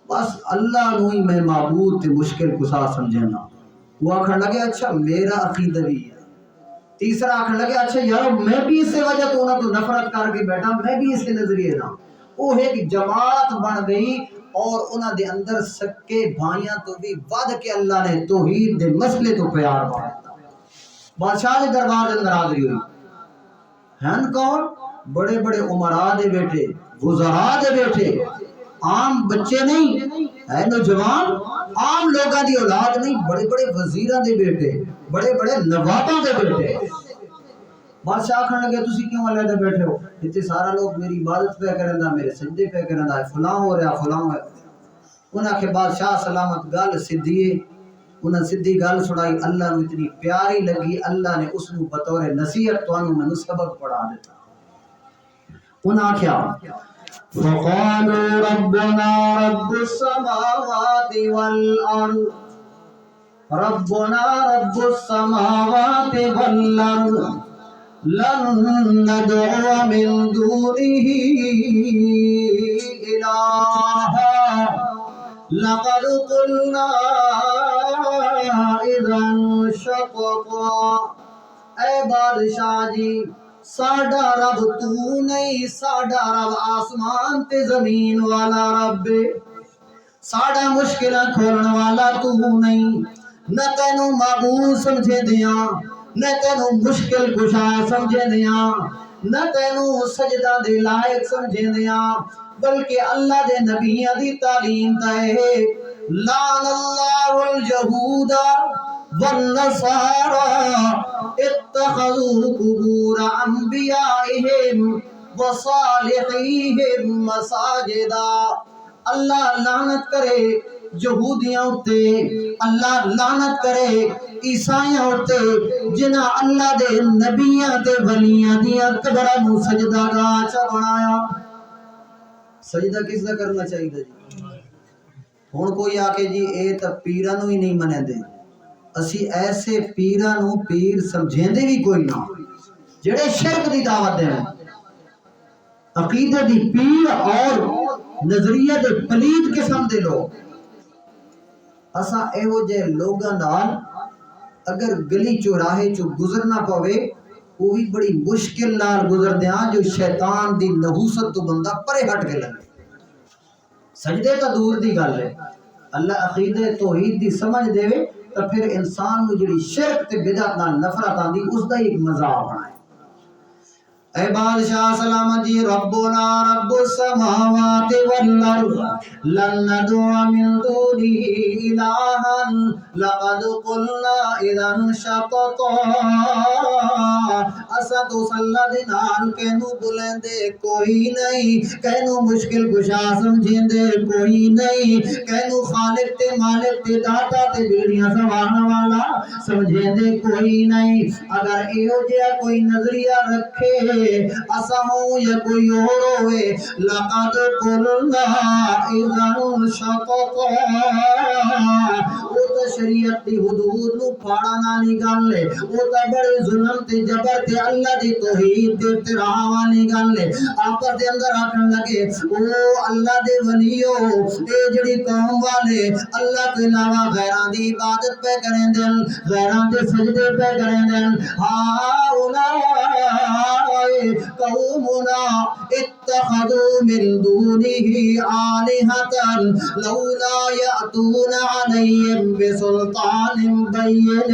بس اللہ نو ہی میں معبود تے مشکل کسا سمجھنا. وہ آکھن لگے اچھا میرا عقیدہ بھی ہے. تیسرا آکھن لگے اچھا یار میں بھی اس وجہ تو انہاں تو نفرت کر کے بیٹھا میں بھی اس کے نظریے دا. وہ ایک جماعت بن گئی اور انہاں دے اندر سکے بھائیاں تو بھی ود کے اللہ نے توحید دے مسئلے تو پیار پایا. بادشاہ دے دربار دے اندر حاضری ہوئی. ہیں کون؟ بڑے بڑے عمراء دے بیٹے وزراء دے بیٹے عام بچے نہیں ہے نوجوان عام لوگاں دی اولاد نہیں بڑے بڑے وزیراں دے بیٹے بڑے بڑے نواباں دے بیٹے. بادشاہ کھڑ لگے تسی کیوں علیحدہ بیٹھے ہو؟ اتنے سارا لوگ میری عبادت پہ کرندا میرے سجدے پہ کرندا ہے فلاں ہو رہا فلاں ہو رہا. انہاں کے بادشاہ سلامت گل سدھی انہاں سدھی گل سنائی. اللہ نو اتنی پیاری لگی اللہ نے اس نو بطور نصیحت تانوں مینوں سبق پڑھا دیتا. انہاں کیا فقالوا ربنا رب السماوات والارض ربنا رب السماوات والارض لن ندعو من دونه إلها لقد قلنا اذا انشقق، اے بادشاہ جی ساڈا رب تو نہیں، ساڈا رب آسمان تے زمین والا رب، ساڈا مشکلاں کھولن والا تو نہیں، نہ تینو معبود سمجھے دیاں، نہ تینو مشکل کشا سمجھے دیاں، نہ تینو سجدہ دے لائق سمجھے دیاں، بلکہ اللہ دے نبیاں دی تعلیم تے لعن اللہ الجہود والنصارى اتخذوا قبور انبیائهم وصالحیہم مساجدا۔ اللہ لعنت کرے یہودیاں اتے، اللہ لعنت کرے عیسائیاں اتے جنہاں اللہ دے نبیاں تے ولیاں دیاں قبراں نوں سجدہ گاہ چا بنایا۔ سجدہ کس دا کرنا چاہیے جی؟ ہن کوئی آ کے جی اے تے پیراں نوں ہی نہیں منے دے، اسی ایسے پیراں نوں پیر سمجھیندے بھی کوئی نہ جڑے شرک دی دعوت دین، عقیدے دی پیر اور نظریہ دے پلید قسم دے لوگ۔ اساں ایہو جے لوگاں نال اگر گلی چوراہے چو گزرنا پوے وہ بھی بڑی مشکل نال گزر دیاں، جو شیطان دی نحوست تو بندہ پرے ہٹ کے لگے۔ سجدے تا دور دی گل ہے، اللہ عقیدے توحید دی سمجھ دے تو پھر انسان کو جڑی شرک تے بدعت نال نفرت آندی اس دا ایک مذاق بنائے۔ اے بادشاہ سلامت جی ربنا رب السماوات والارض لن ندعو من دونه الہا لقد قلنا اذا شططا، اسا تو صلی دے نال کینو بلندے کوئی نہیں، کینو مشکل کشا سمجھیندے کوئی نہیں، کینو خالق تے مالک تے داتا تے بیڑیاں سنوارن والا سمجھیندے کوئی نہیں۔ اگر ایہو جہا کوئی نظریہ رکھے اسا ہوں یا کوئی اور ہوئے لقد قلنا اذا شططا، وہ تو شریعت دی حدود نو پھاڑا نہ نکال لے، وہ تو بڑے ظلم تے جبر تے اللہ دی توحید تے افتراء والی گل ہے۔ آپس دے اندر آکھن لگے او اللہ دے ولیو اے جڑی قوم والے اللہ کے علاوہ غیراں دی عبادت پہ کریں دن، غیراں دے سجدے پہ کریں دن، قومنا اتخذوا من دونه آلهة لولا يأتون عليهم بسلطان بين۔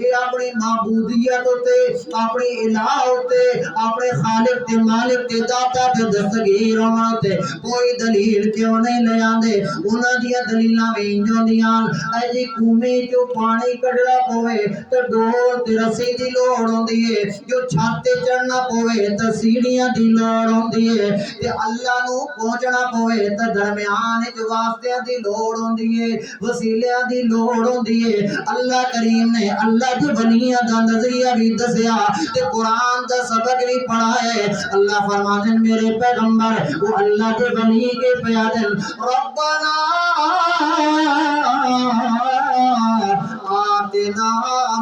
یہ اپنی معبودیت تے اپنی الہ تے اپنے خالق تے مالک تے داتا تے دستگیر ہونا تے کوئی دلیل کیوں نہیں لے آندے؟ انہاں دیاں دلیلاں وینجوں دیاں اے جی کنویں چوں پانی کڈنا پوے تے ڈول تے رسی دی لوڑ ہوندی ہے، جو چھت تے چڑھنا پوے تے سیڑھیاں دی لوڑ ہوندی ہے، تے اللہ نو پہنچنا پوے تے درمیان وچ واسطیاں دی لوڑ ہوندی ہے، وسیلیاں دی لوڑ ہوندی ہے۔ اللہ کریم نے اللہ دے ولیاں دا نظریہ بھی دسیا تے قرآن دا سبق بھی پڑھایا ہے۔ اللہ فرماتے ہیں میرے پیغمبر وہ اللہ دے ولی کے پیادل ربنا آتنا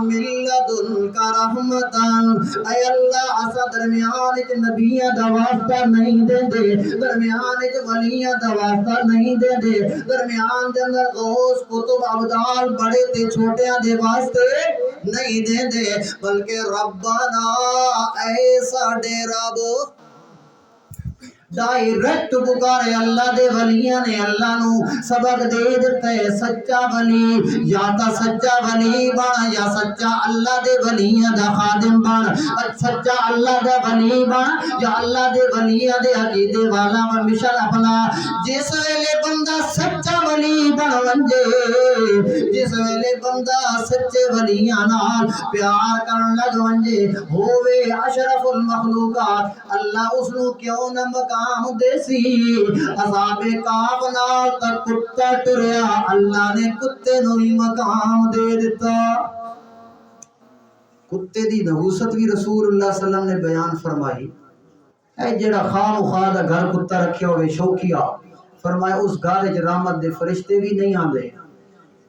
من لدنک رحمتاً، اے اللہ اسا درمیان وچ نبیاں دا واسطہ نہیں دے دے، درمیان وچ ولیاں دا واسطہ نہیں دے دے، درمیان دے اندر غوث کتب ابدال بڑے تے چھوٹیاں دے واسطے نہیں دے دے، بلکہ ربنا اے ساڈے رب ڈائریکٹ پکارے اللہ دے ولیاں نے اللہ نو سبق دے دیتا ہے سچا ولی یا تا سچا ولی بن یا سچا اللہ دے ولیاں دا خادم بن، سچا اللہ دا ولی بن یا اللہ دے ولیاں دے عقیدے والا و مشن اپنا۔ جس ویلے بندہ سچا ولی بن ونجے، جس ویلے بندہ سچے ولیاں نال پیار کرن لگ ونجے ہووے اشرف المخلوقات، اللہ اس نو کیوں نہ مقام دیسی۔ عذاب کعب نال تک کتا ٹریا، اللہ نے کتے نو ہی مقام دے دیتا۔ کتے دی نحوست بھی رسول اللہ صلی اللہ علیہ وسلم نے بیان فرمائی۔ اے جڑا خواہ مخواہ دا گھر کتا رکھیا ہوئے شوقیہ، فرمایا اس گھر وچ رحمت دے فرشتے بھی نہیں آندے،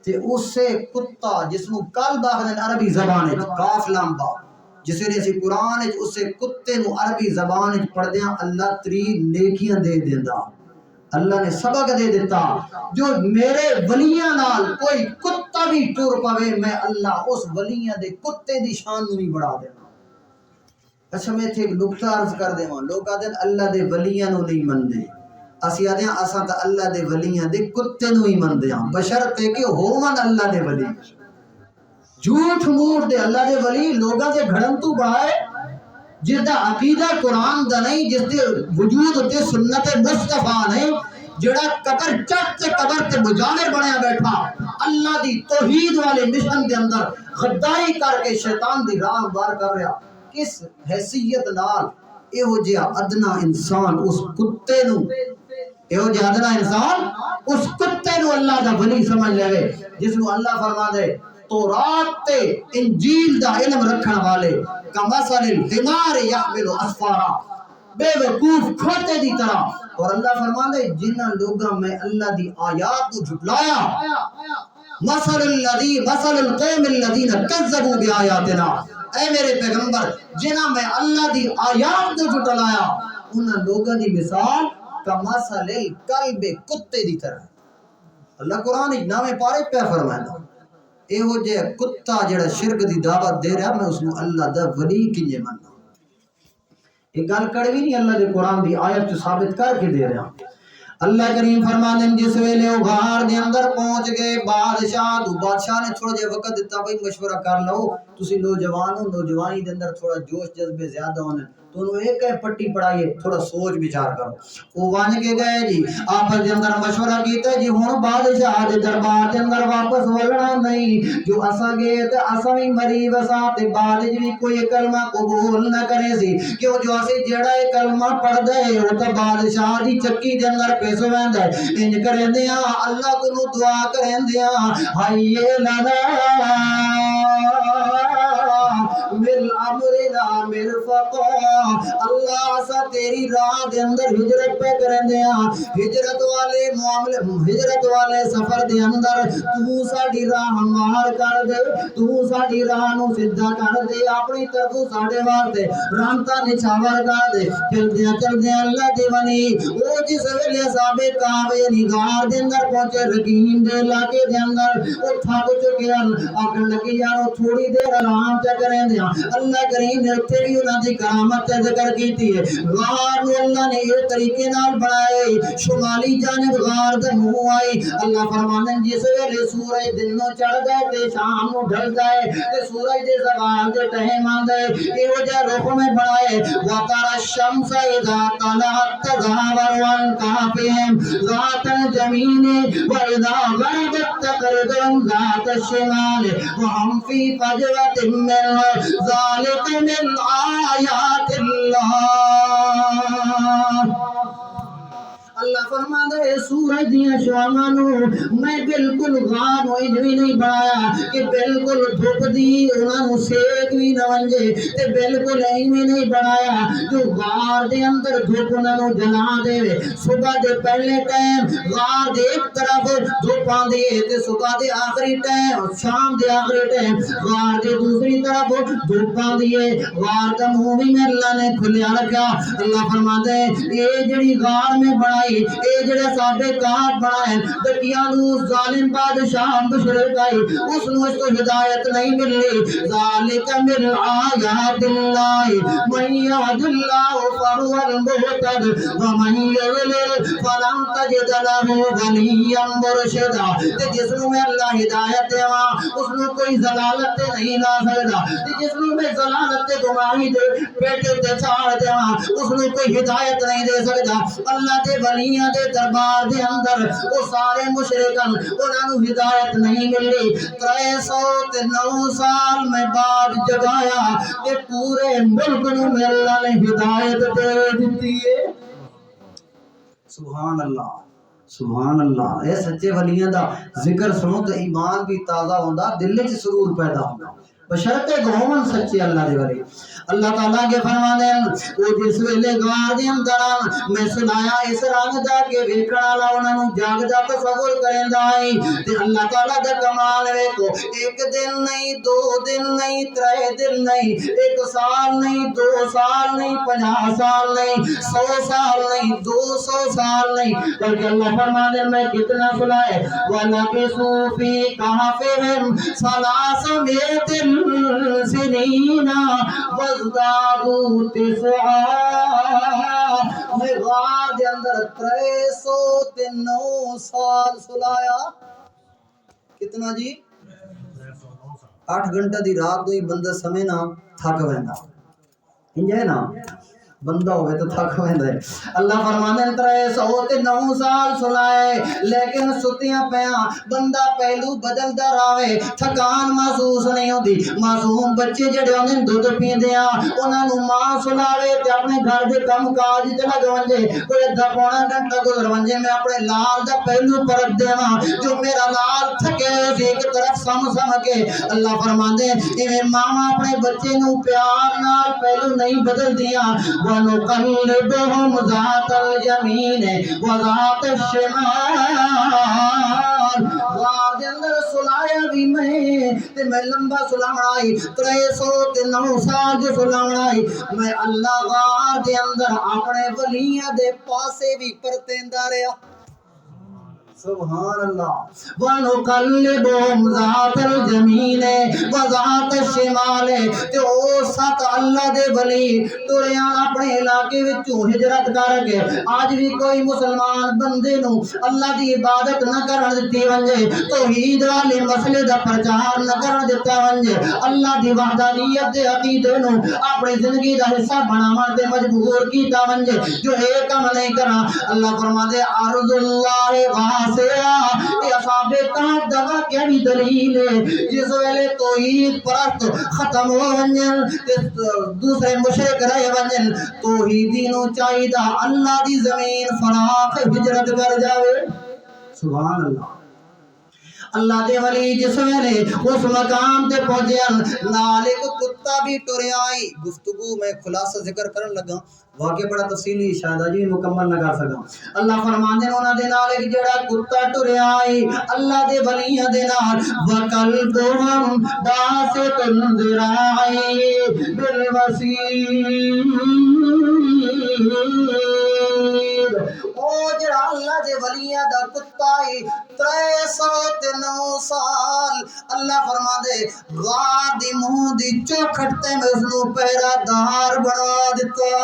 تے اس سے کتا جس نو کلب آکھدے عربی زبان وچ کاف لام با، جس ویلے اسی قرآن وچ اسے کتے نو عربی زبان وچ پڑھدیاں اللہ 3 نیکیاں دے دیندا۔ اللہ نے سبق دے دیتا جو میرے ولیاں نال کوئی کتا کتا بھی ٹر پوے میں اللہ اس ولیاں دے کتے دی شان نوں بھی بڑھا دینا۔ اچھا میں ایتھے ایک نقطہ عرض کر دیواں، لوگ آدھے اللہ دے ولیاں نوں نہیں مندے، اسی آدھے اساں تے اللہ دے ولیاں دے کتے نوں ہی مندے ہاں، بشرطے کہ ہون اللہ دے ولی۔ جھوٹ موٹ دے اللہ دے ولی لوگاں دے گھڑن تو بڑھائے جس دا عقیدہ قرآن دا نہیں، جس دے وجود تے سنت مصطفیٰ نہیں، جڑا قبر چٹ تے قبر تے مجاور بنیا بیٹھا اللہ دی توحید والے مشن دے اندر غداری کر کے شیطان دی راہ بار کر رہا، کس حیثیت نال ایہو جہا ادنا انسان اس کتے نو، ایہو جہا ادنا انسان اس کتے نو اللہ دا ولی سمجھ لے، جس نو اللہ فرما دے تورات تے انجیل دا علم رکھن والے کمثل الحمار یحمل اسفارا، بے وقوف کھوتے دی طرح۔ اور اللہ فرما دے جنہ لوگاں میں اللہ دی آیات کو جھٹلایا، مثل القوم الذین کذبوا بآیاتنا، اے میرے پیغمبر جنہ میں اللہ دی آیات کو جھٹلایا انہاں لوگاں دی مثال کمثل الکلب کتے دی طرح۔ اللہ قرآن نامے پارے پہ فرمایا ایہو جے کتا جڑا شرک دی دعوت دے رہا میں اس کو اللہ دا ولی کنجے مننا۔ ایک گل کڑوی نہیں، اللہ دے قرآن دی آیت جو ثابت کر کے دے رہا۔ اللہ کریم فرمانے جس ویلے وہ غار دے اندر پہنچ گئے بادشاہ نے تھوڑا جے وقت دیتا بھائی مشورہ کر لو، تسی نوجوان ہو، نوجوانی دے اندر تھوڑا جوش جذبے زیادہ ہونے، تو انہوں ایک ہے پٹی پڑھائیے، تھوڑا سوچ بچار کرو۔ وہ وانج کے گئے جی آپس دے اندر مشورہ کیتا جی ہون بادشاہ دے دربار دے اندر واپس ولنا نہیں، جو اساں گئے تے اساں ہی مری وسا تے بعد بھی کوئی کلمہ قبول نہ کرے سی، کیوں جو اسی جڑا ہے کلمہ پڑھ دے او تے بادشاہ دی چکی دے اندر پیس ویندا ہے، انج کریندیاں اللہ کو دعا کریندیاں ہائے لنا مل امرنا مرفقا، اللہ سا تیری راہ دے اندر ہجرت پہ کرندیاں، ہجرت والے معاملے ہجرت والے سفر دے اندر تو ساڈی راہ ہموار کر دے، تو ساڈی راہ نو سیدھا کر دے، اپنی طرف ساڈے واسطے رحمتاں نچھاور کر دے۔ چلدیاں اللہ دی ولی او جس ویلے صحابے کعبے یعنی غار دے اندر پہنچے رقیم دے علاقے دے اندر او تھک چکے آکھن لگے یارو تھوڑی دیر آرام چ کریں دیا۔ اللہ کریم نے اتھے بھی انہاں دی کرامت ذکر کیتی ہے، غار نو اللہ نے یہ طریقے نال بنائے، شمالی جانب غار دے منہ آئی، اللہ فرمانے جس ویلے سورج دن نو چڑھ گئے تے شام نو ڈھل گئے تے سورج دے زوال دے ٹائم آندے ایہو جہا رخ میں بنائے، وَتَرَى الشَّمْسَ إِذَا طَلَعَت تَزَاوَرُ عَنْ كَهْفِهِمْ ذَاتَ الْيَمِينِ وَإِذَا غَرَبَت تَقْرِضُهُمْ ذَاتَ الشِّمَالِ وَهُمْ فِي فَجْوَةٍ مِّنْهُ ذَلِكَ مِنْ آیاتِ اللہ۔ اللہ فرماتا ہے سورج دیاں شعاواں نو میں بالکل غار ہوئی بھی نہیں بنایا کہ بالکل دھوپ دی انہاں نو سیک بھی نہ ونجے، تے بالکل ایویں نہیں بنایا جو غار دے اندر دھوپ انہاں نو جلا دے۔ صبح دے پہلے ٹائم غار دے ایک طرف دھوپ آندی ہے تے صبح دے آخری ٹائم شام دے آخری ٹائم غار دے دوسری طرف دھوپ آندی ہے۔ غار دا منہ بھی میں اللہ نے کھلیا رکھا۔ اللہ فرماتا ہے یہ جڑی غار میں بنائی اے جڑے صحابے کہاں بنائے دکیاں نو ظالم بادشاہ مشرک آئی اس نو اس کو ہدایت نہیں ملی، ذالک من آیات اللہ من یہد اللہ فہو المہتد ومن یضلل فلن تجد لہ ولیا مرشدا۔ تے جس نو میں اللہ ہدایت دیواں اس نو کوئی ضلالت نہیں لا سکدا، تے جس نو میں ضلالت گمراہی دے پیٹے تے چھاڑ دیواں اس نو کوئی ہدایت نہیں دے سکدا۔ اللہ دے ولیاں دے دربار دے اندر وہ سارے مشرکن انہاں نو ہدایت نہیں ملی، 309 سال میں بعد جگایا کہ پورے ملک نو میں اللہ نے ہدایت دے دیتی ہے۔ سبحان اللہ سبحان اللہ۔ اے سچے ولیاں دا ذکر سنو تے ایمان بھی تازہ ہوندا، دل وچ سرور پیدا ہوندا، بشرطے گھومن سچے اللہ دے ولی۔ اللہ تعالیٰ کے فرمانے وہ جس ویلے غار دے اندر میں سنایا اس رنگ دا کہ ویکھن والا انہاں نوں جاگدا تصور کریندا ہے تے اللہ تعالیٰ دا کمال ویکھو ایک دن نہیں دو دن نہیں ترے دن نہیں ایک سال نہیں دو سال نہیں 50 سال نہیں 100 سال نہیں 200 سال نہیں بلکہ اللہ فرمانے میں کتنا سنائے وَلَبِثُوا فِي كَهْفِهِمْ 300 سِنِينَ وَازْدَادُوا تِسْعًا میں غار دے اندر 309 سال سلایا کتنا جی 8 گھنٹہ دی رات دوئی بندہ سمے نہ تھک ویندا انجے نا بندہ ہوئے تو تھک ویندا ہے اللہ فرمانے 309 سال سلائے لیکن ستیاں پیاں بندہ پہلو بدلدا راوے تھکان محسوس نہیں ہوندی معصوم بچے جڑے ہوندے دودھ پیندے آ انہاں نوں ماں سلاوے تے اپنے گھر دے کم کاج تے لگ ونجے کوئی ادھا پونا گھنٹہ گزر ونجے میں اپنے لال دا پہلو پرکھ دیواں جو میرا لال تھکے ایک طرف سم کے اللہ فرماندے ایویں ماں اپنے بچے نوں پیار نال پہلو نہیں بدل دیاں وَنُقَلِّبُهُمْ ذَاتَ الْيَمِينِ وَذَاتَ الشِّمَالِ غار دے اندر سلایا بھی میں لمبا سلاونا آئی 309 سال جو سلاونا آئی میں اللہ غار دے اندر اپنے ولیاں دے پاسے بھی پرتیندہ رہا سبحان اللہ وَنُقَلِّبُهُمْ ذَاتَ الْيَمِينِ وَذَاتَ الشِّمَالِ تے او سات اللہ دے ولی ٹریاں اپنے علاقے وچوں ہجرت کر کے آج بھی کوئی مسلمان بندے نوں اللہ دی عبادت نہ کرن دتی ونجے توحید والے مسئلے دا پرچار نہ کرن دتا ونجے اللہ دی وحدانیت دے عقیدے نوں اپنی زندگی دا حصہ بناون تے مجبور کیتا ونجے جو اے کم نہیں کرا اللہ فرماندے ارض اللہ یہ اصحاب کہف دوا کیا بھی دلیل ہے جس ویلے توحید پرست ختم ہو ونجن دوسرے مشرک رہے ونجن توحیدی نو چاہیدہ اللہ دی زمین فراق ہجرت کر جاوے سبحان اللہ اللہ دے ولی جس ویلے اس مقام تے پہنچے نال ایک کتا بھی ٹرے آئی گفتگو میں خلاصہ ذکر کرن لگا واقعہ بڑا تفصیلی شاید اجی مکمل نہ کر سکا اللہ فرماندے انہاں دے نال ایک جڑا کتا ٹرے آئی اللہ دے ولیاں دے نال وَقَلْبُهُمْ بَاسِطٌ ذِرَاعَيْهِ بِالْوَسِيدِ او جڑا اللہ دے ولیاں دا کتا ہے 309 سال اللہ فرماندے غار دی منہ دی چوکھٹ تے میں اس نوں پہرا دار بنا دتا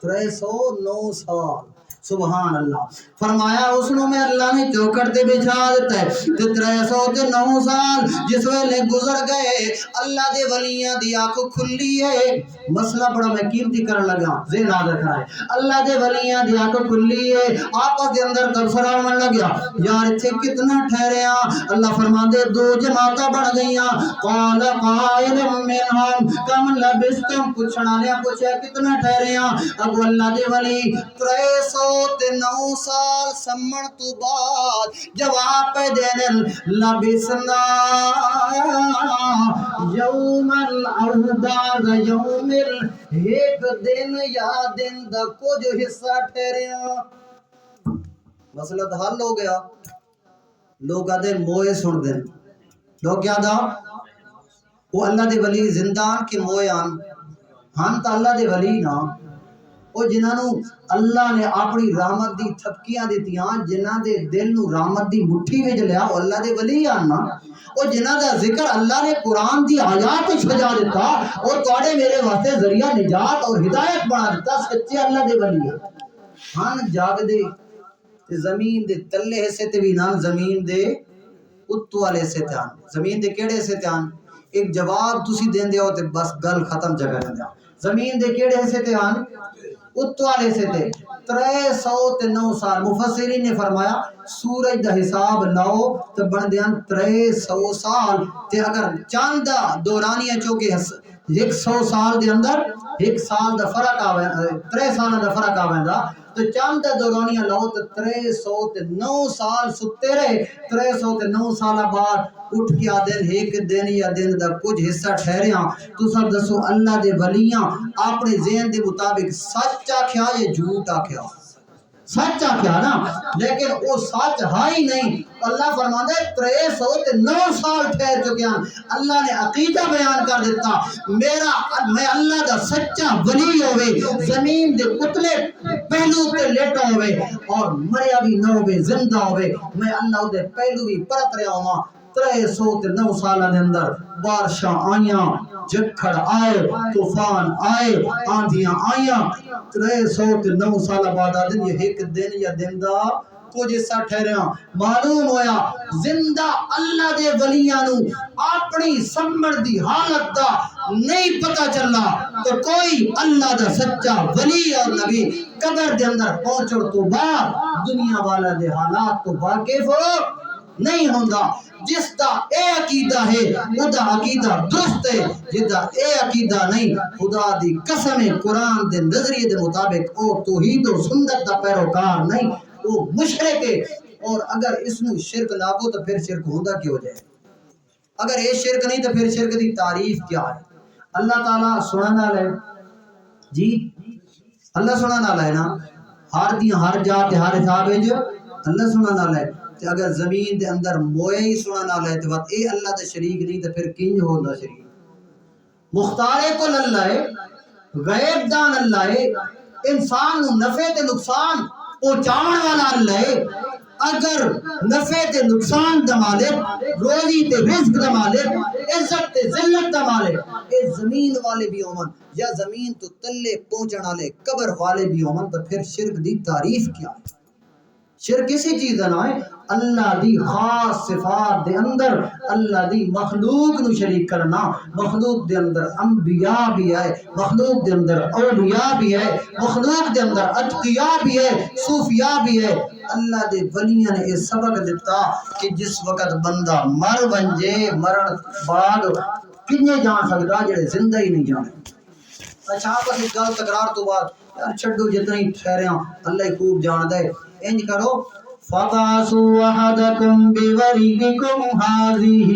309 سال سبحان اللہ فرمایا اس نوں میں اللہ نے چوکھٹ تے بچھا دیتا ہے تے 309 سال جس ویلے گزر گئے اللہ دے ولیاں دی آنکھ کھلی ہے مسئلہ بڑا میں قیمتی کرن لگا ذہن یاد رکھنا ہے اللہ دے ولیاں دی آنکھ کھلی ہے آپس دے اندر تبصرہ ہونے لگیا یار ایتھے کتنا ٹھہرے ہاں اللہ فرماندے 2 جماعتاں بن گئیاں قال قائل منہم کم لبستم پوچھنا لیا پوچھا کتنا ٹھہرے ہاں اب اللہ دے ولی 309 سال سمن تو بعد جواب پہ دینن لبسنا یومن او بعد یومن ایک دن یا دن دا کچھ حصہ ٹھہریا مسئلہ تو حل ہو گیا لوگ آدھے موئے سن دیں لوگ کیا دا وہ اللہ دے ولی زندان کے موئے آن ہم تا اللہ دے ولی نا وہ جنہوں اللہ نے اپنی رحمت دی تھپکیاں دیتیاں جنہاں دے دل نو رحمت دی مٹھی وچ لیا وہ اللہ دے ولی آنا وہ جنہاں دا ذکر اللہ نے قرآن دی آیات سجا دیتا اور تواڈے میرے واسطے ذریعہ نجات اور ہدایت بنا دیتا سچے اللہ دے ولی ہن جاگ دے تے زمین دے تلے حصے تے بھی نہ زمین دے اتو والے حصے تے آن زمین دے کیڑے حصے تے آن ایک جواب تسی دیندے ہو تے بس گل ختم جگہ دیندے زمین دے کیڑے حصے تے آن اتوالے سے تھے 309 سال مفسرین نے فرمایا سورج دا حساب لاؤ تو بن دیاں 300 سال تے اگر چاند دا دورانیہ چوکے 100 سال دے اندر ایک سال دا فرق آوے 3 سال دا فرق آوے دا تو چاند دورانیاں لاؤ تو 309 سال ستے رہے 309 سال بعد اٹھ کے آدھن ایک دن یا دن دا کچھ حصہ ٹھہریاں تو سب دسو اللہ دے ولیاں اپنے ذہن دے مطابق سچ آکھیا یا جھوٹ آکھیا سچ آکھیا نا لیکن وہ سچ ہی نہیں اللہ فرماتا ہے 309 سال ٹھہر چکے ہیں اللہ نے عقیدہ بیان کر دیتا میں اللہ دا سچا ولی ہوئے زمین دے اتلے پہلو تے لیٹا ہوئے اور مریا بھی نہ ہوئے زندہ ہوئے میں اللہ دے پہلو بھی پرت رہا ہوں 309 سالہ دے اندر بارشاں آئیاں جکھڑ آئے طوفان آئے آندھیاں آئیاں 309 سالہ بعد آدن یہ ایک دن یا دن دا کچھ حصہ ٹھہریا معلوم ہویا زندہ اللہ دے ولیانو اپنی سمڑ دی حالت دا نہیں پتہ چلا تو کوئی اللہ دا سچا ولی اور نبی قبر دے اندر پہنچڑ تو بعد دنیا والا دے حالات تو واقف ہو نہیں ہوندا جس دا اے عقیدہ ہے او دا عقیدہ درست ہے جدا اے عقیدہ نہیں خدا دی قسم قرآن دے نظریے دے مطابق او توحید و سنت دا پیروکار نہیں وہ مشرک ہے اور اگر اس میں شرک لاگو تو پھر شرک ہوندا کیوں جائے اگر یہ شرک نہیں تو پھر شرک دی تعریف کیا ہے اللہ تعالیٰ سننا لے جی اللہ سننا لے نا ہر دی ہر جات ہر حساب ہے جو اللہ سننا لے کہ اگر زمین دے اندر موئے ہی سننا لے تو اے اللہ دے شریک نہیں تو پھر کنج ہوندا شریک مختار کل اللہ ہے غیب دان اللہ ہے انسان نو نفع تے نقصان پہنچاون والا اللہ ہے اگر نفع تے نقصان دا مالک روزی تے رزق دا مالک عزت تے ذلت دا مالک اے زمین والے بھی ہومن یا زمین تو تلے پہنچن والے قبر والے بھی ہومن تو پھر شرک دی تعریف کیا ہے شرک کسی چیز نہ ہے اللہ دی خاص صفات دے اندر اللہ دی مخلوق نو شریک کرنا مخلوق دے اندر انبیاء بھی ہے مخلوق دے اندر اولیاء بھی ہے مخلوق دے اندر اتقیاء بھی ہے صوفیاء بھی ہے اللہ دے ولیاں نے یہ سبق دیتا کہ جس وقت بندہ مر ونجے مرن بعد کنے جان سکتا جڑے زندہ ہی نہیں جانے اچھا پر ایک گل تکرار تو بعد یار چھڈو جتنی ٹھہریاں اللہ خوب جان دے انج کرو فَبَعَثُوا أَحَدَكُمْ بِوَرِقِكُمْ هَذِهِ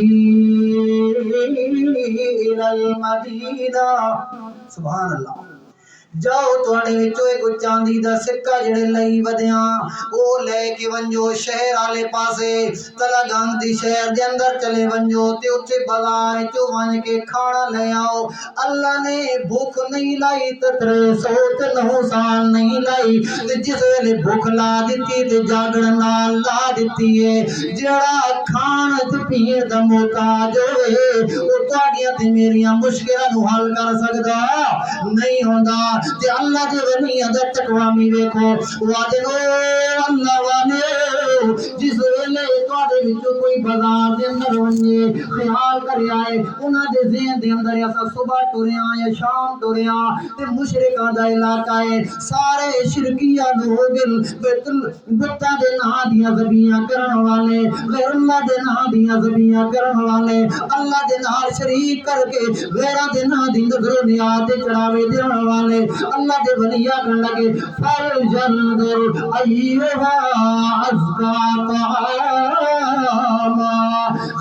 إِلَى الْمَدِينَةِ سبحان اللہ جاؤ تواڈے وچوں ایک چاندی دا سکہ جڑے لئی ودیاں او لے کے ونجو شہر والے پاسے تلگنگ دی شہر دے اندر چلے ونجو تے اوتھے بازار چوں ون کے کھانا لے آؤ اللہ نے بھوک نہیں لائی تے 309 سال نہیں لائی تے جس ویلے بھوک لا دتی تے جاگن نال لا دتی ہے جڑا کھان تے پین دا محتاج ہوئے او تواڈیاں تے میریاں مشکلاں نو حل کر سکدا نہیں ہوندا تے اللہ دے ولی دا تقوامی ویکھو وعدے اللہ والے جس ویلے تواڈے وچوں کوئی بازار دے اندر ونجے خیال کرے آئے انہاں دے ذہن دے اندر ایسا صبح ٹریاں یا شام ٹریاں تے مشرکاں دا علاقہ ہے سارے شرکیاں لوگ بتاں دے ناں دیاں ذبیحاں کرن والے غیر اللہ دے ناں دیاں ذبیحاں کرن والے اللہ دے نال شریک کر کے غیراں دے ناں دی نظر و نیاز تے چڑھاوے دین والے اللہ دے ولیاں کہن لگے فَلْجَنْظُرْ أَيُّهَا أَزْكَىٰ طَعَامًا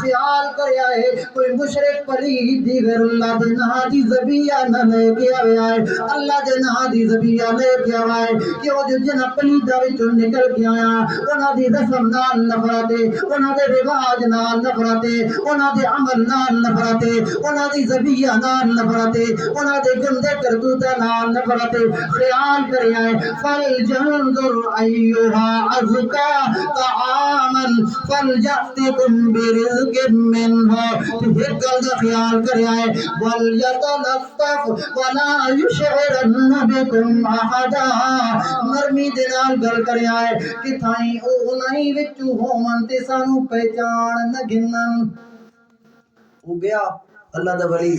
خیال کریا ہے کوئی مشرک پلید دیگر اللہ دے ناں دی ذبیحہ نہ لے کے آیا ہے اللہ دے ناں دی ذبیحہ لے کے آیا ہے کہ وہ جو جن پلیداں وچوں نکل کے آیا انہاں دی رسم نال نفرت ہے انہاں دے رواج نال نفرت ہے انہاں دے عمل نال نفرت ہے انہاں دی ذبیحہ نال نفرت ہے انہاں دے گندے کرتوتاں نال نفرت ہے خیال کریا ہے فَلْجَنْظُرْ أَيُّهَا أَزْكَىٰ طَعَامًا فَلْيَأْتِكُمْ بِرِزْقٍ مِّنْهُ پھر گل دا خیال کریا ہے وَلْيَتَلَطَّفْ وَلَا يُشْعِرَنَّ بِكُمْ أَحَدًا نرمی دے نال گل کریا ہے کہ تھائیں او انہی وچوں ہومن تے سانو پہچان نہ گنن او گیا اللہ دا ولی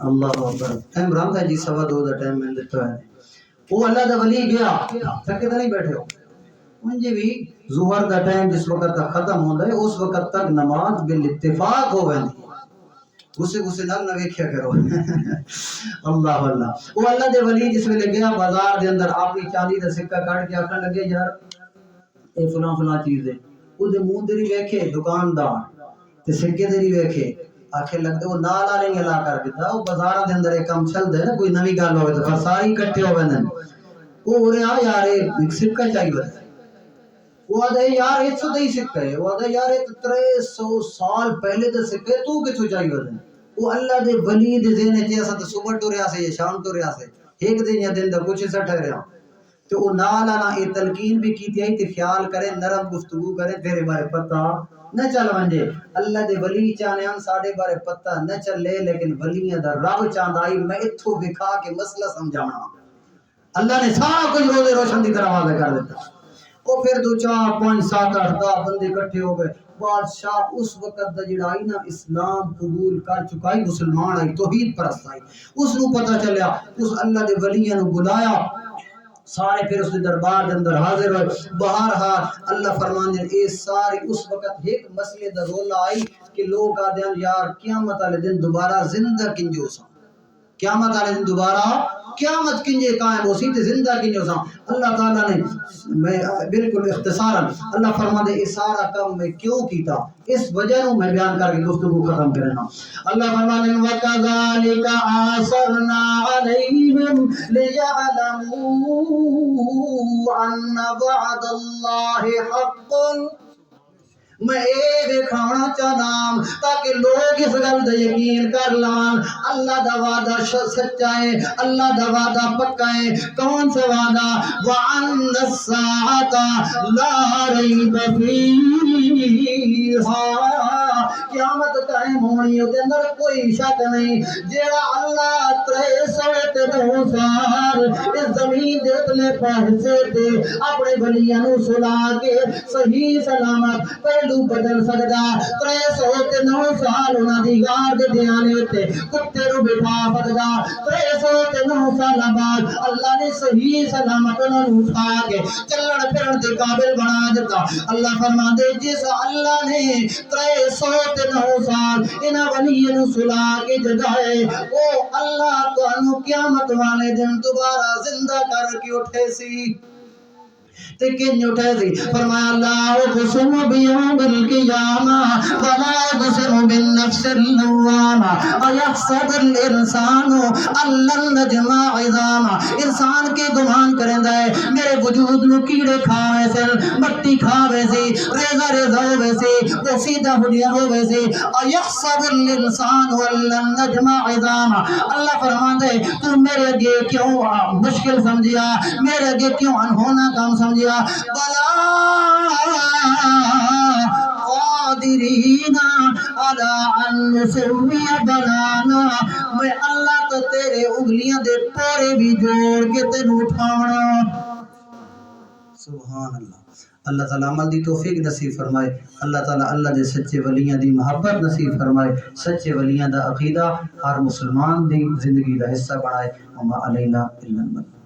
اللہ اکبر ٹائم رام ہے جی 2:15 دا ٹائم میں دیتا ہے وہ اللہ دا ولی گیا تھکے تو نہیں بیٹھے ہو انجے بھی ظہر دا ٹائم جس وقت تک ختم ہوندا ہے اس وقت تک نماز بالاتفاق ہو ویندی غصے غصے نال نہ ویکھیا کرو اللہ اللہ وہ اللہ دے ولی جس ویلے گیا بازار دے اندر اپنی چاندی دا سکہ کڈ کے آکھن لگے یار اے فلاں فلاں چیز ہے او دے منہ دری ویکھے دکاندار تے سکے دری ویکھے آکھے لگتے وہ نال والے نہیں لا کر دیتا وہ بازار دے اندر ایک کم چلدا ہے نا کوئی نوی گل ہوے تے ساری اکٹھے ہو ویندے وہ ہو رہا یار ایک سکہ چاہیے وہ آدھے یار یہ تو نہیں سکہ ہے وہ آدھے یار 300 سال پہلے دے سکے تو کتھوں چاہیے ودے وہ اللہ دے ولی دے ذہن وچ ایسا تے صبح تو رہیا سے یا شام تو رہیا سے ایک دن یا دن دا کچھ سا ٹھہریا تو وہ نال انا اے تلقین بھی کیتی ہے تے خیال کرے نرم گفتگو کرے تیرے بارے پتہ نہ چل ونجے اللہ دے ولی چاہنے ہن ساڈے بارے پتہ نہ چلے لیکن ولیاں دا رب چاہندا ہے میں اتھوں دکھا کے مسئلہ سمجھاونا اللہ نے سارا کچھ روزے روشن دی طرح واضح کر دیتا وہ پھر 2 4 5 7 8 10 بندے اکٹھے ہو گئے بادشاہ اس وقت دا جڑا آئی نا اسلام قبول کر چکا ہے مسلمان آئی توحید پرست آئی اس نو پتہ چلیا اس اللہ دے ولیاں نو بلایا سارے پھر اس دربار دے اندر حاضر ہوئے بہرحال اللہ فرماندے اے سارے اس وقت ایک مسئلے دا رولا آئی کہ لوگ آدھے یار قیامت والے دن دوبارہ زندہ کنجے ہو سا قیامت والے دن دوبارہ قیامت کنجے قائم ہو سی تے زندہ کنجے ہو سا اللہ تعالیٰ نے میں بالکل اختصارا اللہ فرماندے اے سارا کام میں کیوں کیتا اس وجہ نو میں بیان کر کے گفتگو ختم کرنا اللہ فرماندے وَكَذَلِكَ آثَرْنَا عَلَيْهِمْ لِيَعْلَمُوا أَنَّ وَعْدَ اللَّهِ حَقٌّ میں اے دکھانا چاہنا تاکہ لوگ اس گل دا یقین کر لان اللہ دا وعدہ سچا ہے اللہ دا وعدہ پکا ہے کون سا وعدہ وَأَنَّ السَّاعَةَ لَا رَيْبَ فِيهَا قیامت قائم ہونی ہے اندر کوئی شک نہیں جیڑا اللہ 309 سال اس زمین دے اتنے پہنچے تے اپنے ولیاں نو سلا کے صحیح سلامت پہلو بدل سکدا 309 سال انہاں دی غار دے دیانے تے کتے نو بٹھا سکدا 309 سال بعد اللہ نے صحیح سلامت انہاں نو اٹھا کے چلن پھرن دے قابل بنا دیتا اللہ فرماندے جس اللہ نے 309 سال انہاں ولیاں نو سلا کے جگائے او اللہ تانوں قیامت والے دن دوبارہ زندہ کر کے اٹھے سی تے کنج اٹھے سی فرمایا لا اقسم بیوم القیامہ ولا اقسم بالنفس اللوامہ ایحسب الانسان ان لن نجمع عظامہ انسان کے گمان کریندا ہے میرے وجود نو کیڑے کھاوے سن مٹی کھاوے سی ریزہ ریزہ ہوے سی وہ سیدھا ہڈیاں ہوے سی ایحسب الانسان ان لن نجمع عظامہ اللہ فرماندے تو میرے اگے کیوں مشکل سمجھیا میرے اگے کیوں انہونا کام سمجھیا بلا قادرین علی ان نسوی بنانا میں اللہ تو تیرے انگلیاں دے پورے بھی جوڑ کے تینوں اٹھاونا سبحان اللہ اللہ تعالیٰ عمل دی توفیق نصیب فرمائے اللہ تعالیٰ اللہ دے سچے ولیاں دی محبت نصیب فرمائے سچے ولیاں دا عقیدہ ہر مسلمان دی زندگی دا حصہ بنائے وما علینا الا البلاغ